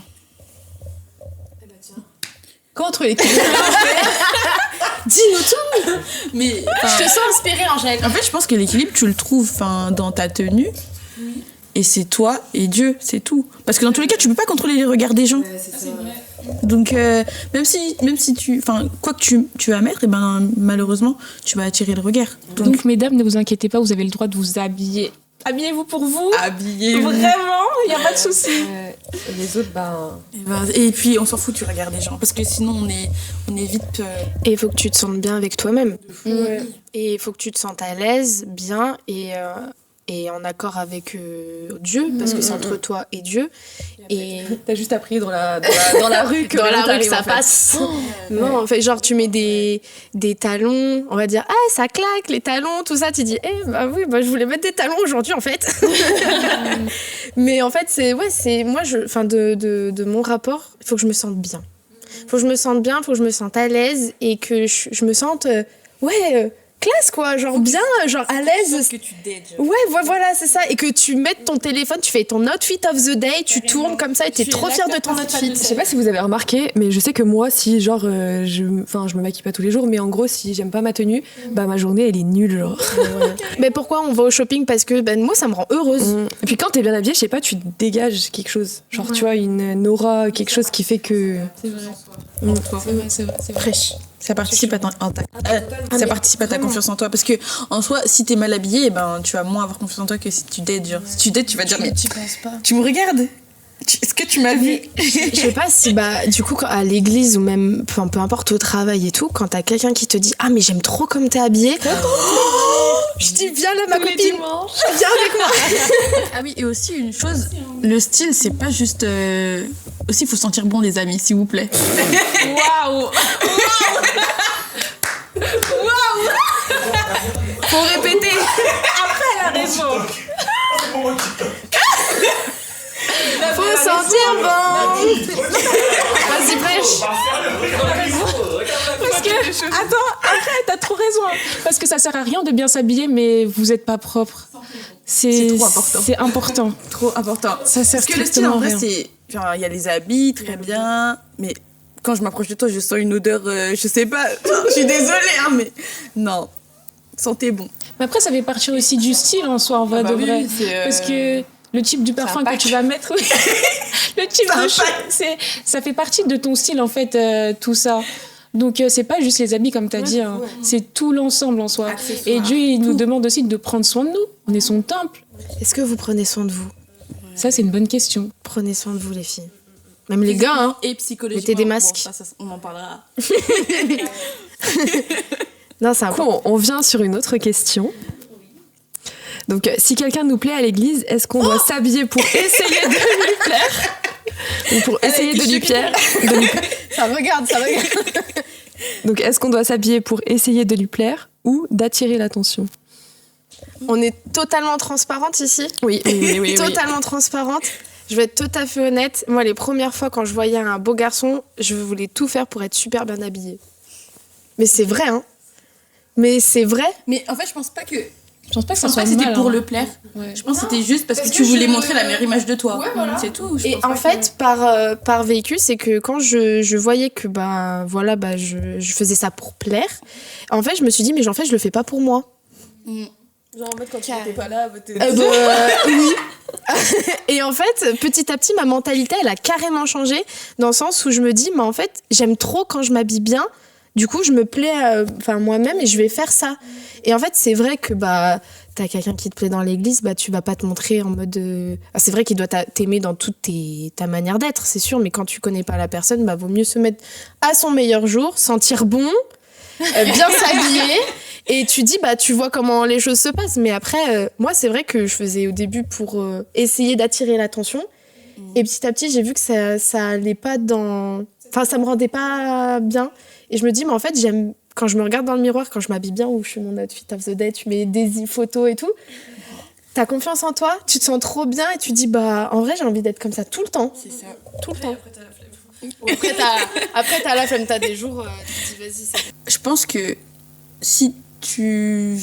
Comment trouver l'équilibre? Dis-nous tout. Mais Je te sens inspirée, Angèle. en fait, je pense que l'équilibre, tu le trouves dans ta tenue. Et c'est toi et Dieu, c'est tout. Parce que dans tous les cas, tu peux pas contrôler les regards des gens. Donc, même si quoi que tu vas mettre, malheureusement, tu vas attirer le regard. Donc, mesdames, ne vous inquiétez pas, vous avez le droit de vous habiller. Habillez-vous pour vous. Habillez-vous. Vraiment, il n'y a pas de souci. Les autres, Et puis, on s'en fout du regard des gens. Parce que sinon, on est vite... Et il faut que tu te sentes bien avec toi-même. Ouais. Et il faut que tu te sentes à l'aise, bien et en accord avec Dieu, parce que c'est entre toi et Dieu. Et T'as juste appris dans la rue que dans la rue t'arrives, que ça en fait. passe. Non, en fait, genre tu mets des talons, on va dire ça claque les talons, tout ça, tu dis je voulais mettre des talons aujourd'hui en fait. Mais en fait c'est moi de mon rapport, il faut que je me sente bien. Faut que je me sente bien, faut que je me sente à l'aise et que je me sente classe quoi, genre bien, genre à l'aise. Que tu dates. Voilà, c'est ça. Et que tu mettes ton téléphone, tu fais ton outfit of the day, tu tournes comme ça et t'es trop fière de ton outfit. Je sais pas si vous avez remarqué, mais je sais que moi, si je me maquille pas tous les jours, mais en gros, si j'aime pas ma tenue, ma journée elle est nulle, genre. Mais pourquoi on va au shopping? Parce que moi ça me rend heureuse. Et puis quand t'es bien habillée, je sais pas, tu dégages quelque chose. Genre, tu vois, une aura, quelque chose qui fait que. C'est vrai. Fraîche. Ça participe à ta confiance en toi. Parce que, en soi, si t'es mal habillée, tu vas moins avoir confiance en toi que si tu dates. Genre, si tu dates, tu vas dire, mais tu penses pas. tu me regardes? Est-ce que tu m'as vu? Je sais pas si du coup à l'église ou même peu importe au travail et tout, quand t'as quelqu'un qui te dit mais j'aime trop comme t'es habillée, je dis viens là ma copine, viens avec moi. Ah oui, et aussi une chose, le style c'est pas juste aussi il faut sentir bon les amis, s'il vous plaît. Waouh. Faut répéter. Après, elle a raison. Faut sentir bon. Vas-y fraîche. Parce que, attends, après, t'as trop raison. Parce que ça sert à rien de bien s'habiller, mais vous êtes pas propre. C'est trop important. C'est important. Trop important. Ça sert Parce que le style en strictement vrai rien. c'est, il y a les habits très bien, mais quand je m'approche de toi, je sens une odeur, je sais pas, je suis désolée, mais non, sentez bon. Mais après, ça fait partie aussi du style en soi, en vrai de vrai. Oui, Parce que le type du parfum que tu vas mettre, le type de ça fait partie de ton style en fait, tout ça. Donc c'est pas juste les habits comme tu as dit, hein. C'est tout l'ensemble en soi. Et Dieu il nous demande aussi de prendre soin de nous. On est son temple. Est-ce que vous prenez soin de vous? Ça c'est une bonne question. Prenez soin de vous les filles. Même les gars, hein. Et psychologiquement. Mettez des masques. Bon, ça, on en parlera. Non, c'est important. Bon, on vient sur une autre question. Donc, si quelqu'un nous plaît à l'église, est-ce qu'on doit s'habiller pour essayer de lui plaire? Ou pour essayer de lui plaire? Ça regarde. Donc, est-ce qu'on doit s'habiller pour essayer de lui plaire ou d'attirer l'attention? On est totalement transparente ici. Oui. Totalement transparente. Je vais être tout à fait honnête. Moi, les premières fois quand je voyais un beau garçon, je voulais tout faire pour être super bien habillée. Mais c'est vrai, hein. Mais c'est vrai. Mais en fait, je pense pas que ça soit c'était mal, pour hein. le plaire. Ouais. Je pense que c'était juste parce que tu voulais montrer la meilleure image de toi. Ouais, voilà. C'est tout. Et en fait, par vécu, c'est que quand je voyais que je faisais ça pour plaire, en fait, je me suis dit, mais en fait, je le fais pas pour moi. Genre en fait, quand tu n'étais pas là, oui. Et en fait, petit à petit, ma mentalité, elle a carrément changé dans le sens où je me dis, mais en fait, j'aime trop quand je m'habille bien. Du coup, je me plais moi-même et je vais faire ça. Et en fait, c'est vrai que t'as quelqu'un qui te plaît dans l'église, tu vas pas te montrer en mode... c'est vrai qu'il doit t'aimer dans toute ta manière d'être, c'est sûr, mais quand tu connais pas la personne, vaut mieux se mettre à son meilleur jour, sentir bon, bien s'habiller, et tu dis, tu vois comment les choses se passent. Mais après, moi, c'est vrai que je faisais au début pour essayer d'attirer l'attention, et petit à petit, j'ai vu que ça allait pas dans... Enfin, ça me rendait pas bien. Et je me dis, mais en fait, j'aime quand je me regarde dans le miroir, quand je m'habille bien, ou je fais mon outfit of the day, tu mets des photos et tout, t'as confiance en toi, tu te sens trop bien et tu dis, en vrai, j'ai envie d'être comme ça tout le temps. C'est ça. Tout le temps. Après, t'as la flemme, t'as des jours, tu te dis, vas-y, c'est... Je pense que si tu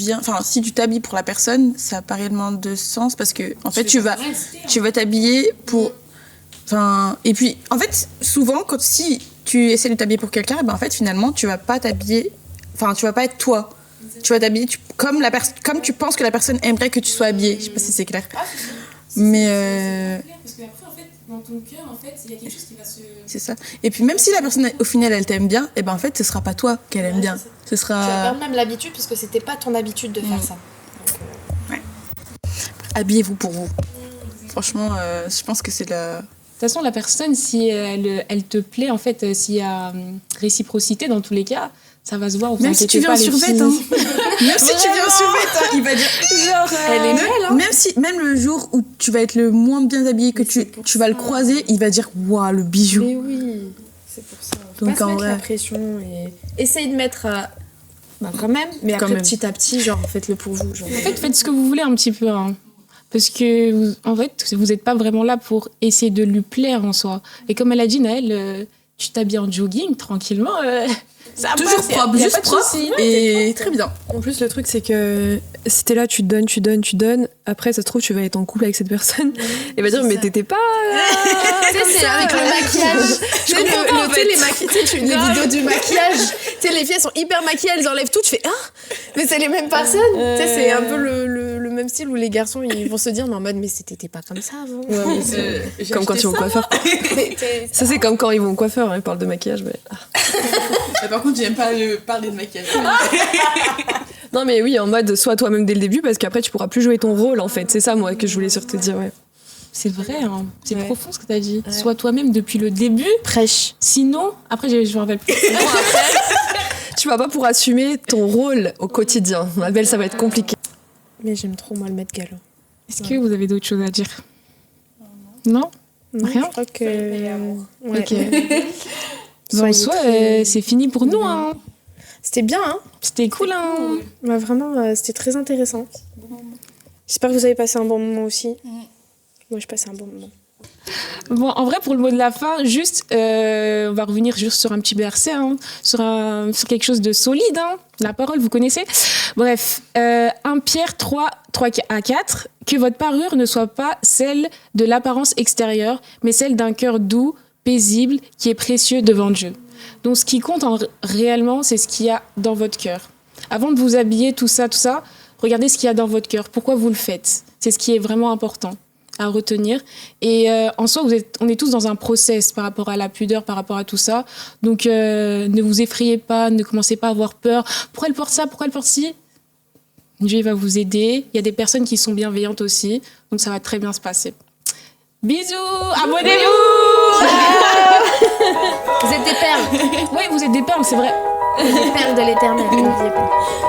t'habilles pour la personne, ça n'a pas réellement de sens parce que, en fait, tu vas t'habiller pour... et puis, en fait, souvent, si tu essaies de t'habiller pour quelqu'un, en fait, finalement, tu vas pas t'habiller... tu vas pas être toi. Tu vas t'habiller comme tu penses que la personne aimerait que tu sois habillée. Je sais pas si c'est clair. Mais... Parce qu'après, en fait, dans ton cœur, en fait, il y a quelque chose qui va se... C'est ça. Et puis, même si la personne, au final, elle t'aime bien, en fait, ce sera pas toi qu'elle aime bien. Ce sera... Tu vas perdre même l'habitude, puisque c'était pas ton habitude de faire ça. Donc, habillez-vous pour vous. Franchement, je pense que c'est la... De toute façon, la personne, si elle te plaît, en fait, s'il y a réciprocité dans tous les cas, ça va se voir. Même si tu viens en survêt, hein. Même si tu viens en survêt, il va dire... Genre, elle est belle, hein. Même le jour où tu vas être le moins bien habillé, que tu vas le croiser, il va dire, waouh, le bijou. Mais oui, c'est pour ça. Faut Donc, pas se mettre vrai... la pression et essaye de mettre quand même, mais après, petit à petit, faites-le pour vous. En fait, faites ce que vous voulez un petit peu, hein. Parce que, en fait, vous n'êtes pas vraiment là pour essayer de lui plaire en soi. Et comme elle a dit, Naël, tu t'habilles en jogging tranquillement. Ça toujours passe, propre, juste propre. Et très bien. En plus, le truc, c'est que si t'es là, tu donnes. Après, ça se trouve, tu vas être en couple avec cette personne. Et va dire, mais t'étais pas. Tu sais, c'est avec le maquillage. Tu sais, les vidéos du maquillage. Tu sais, les filles, elles sont hyper maquillées, elles enlèvent tout. Tu fais, mais c'est les mêmes personnes. Tu sais, c'est un peu le même style où les garçons, ils vont se dire, mais en mode, mais t'étais pas comme ça avant. Ouais, comme quand ils vont au coiffeur. Ça, c'est comme quand ils vont au coiffeur, ils parlent de maquillage. Mais... Par contre, j'aime pas parler de maquillage. Non, mais oui, en mode, sois toi-même dès le début, parce qu'après, tu pourras plus jouer ton rôle, en fait. C'est ça, moi, que je voulais surtout dire, ouais. C'est vrai, hein. C'est profond ce que t'as dit. Ouais. Sois toi-même depuis le début. Prêche. Sinon, après, je me rappelle plus. Sinon, après, tu vas pas pour assumer ton rôle au quotidien. Ma belle, ça va être compliqué. Mais j'aime trop, moi, le Met Gala. Est-ce que vous avez d'autres choses à dire? Non. Rien. Je crois que... Ok. En soi, c'est fini pour nous, hein. C'était bien, hein. C'était cool, hein. Ouais, vraiment, c'était très intéressant. J'espère que vous avez passé un bon moment aussi. Moi, je passais un bon moment. Bon, en vrai, pour le mot de la fin, juste, on va revenir juste sur un petit verset, hein, sur quelque chose de solide, hein. La parole, vous connaissez. Bref, 1 Pierre 3 à 4, que votre parure ne soit pas celle de l'apparence extérieure, mais celle d'un cœur doux, paisible, qui est précieux devant Dieu. Donc, ce qui compte réellement, c'est ce qu'il y a dans votre cœur. Avant de vous habiller, tout ça, regardez ce qu'il y a dans votre cœur. Pourquoi vous le faites? C'est ce qui est vraiment important. à retenir. Et en soi, on est tous dans un process par rapport à la pudeur, par rapport à tout ça. Donc, ne vous effrayez pas, ne commencez pas à avoir peur. Pourquoi elle porte ça? Pourquoi elle porte ci? Dieu va vous aider. Il y a des personnes qui sont bienveillantes aussi. Donc, ça va très bien se passer. Bisous! Abonnez-vous! Vous êtes des perles. Oui, vous êtes des perles, c'est vrai. Des perles de l'éternel, n'oubliez pas.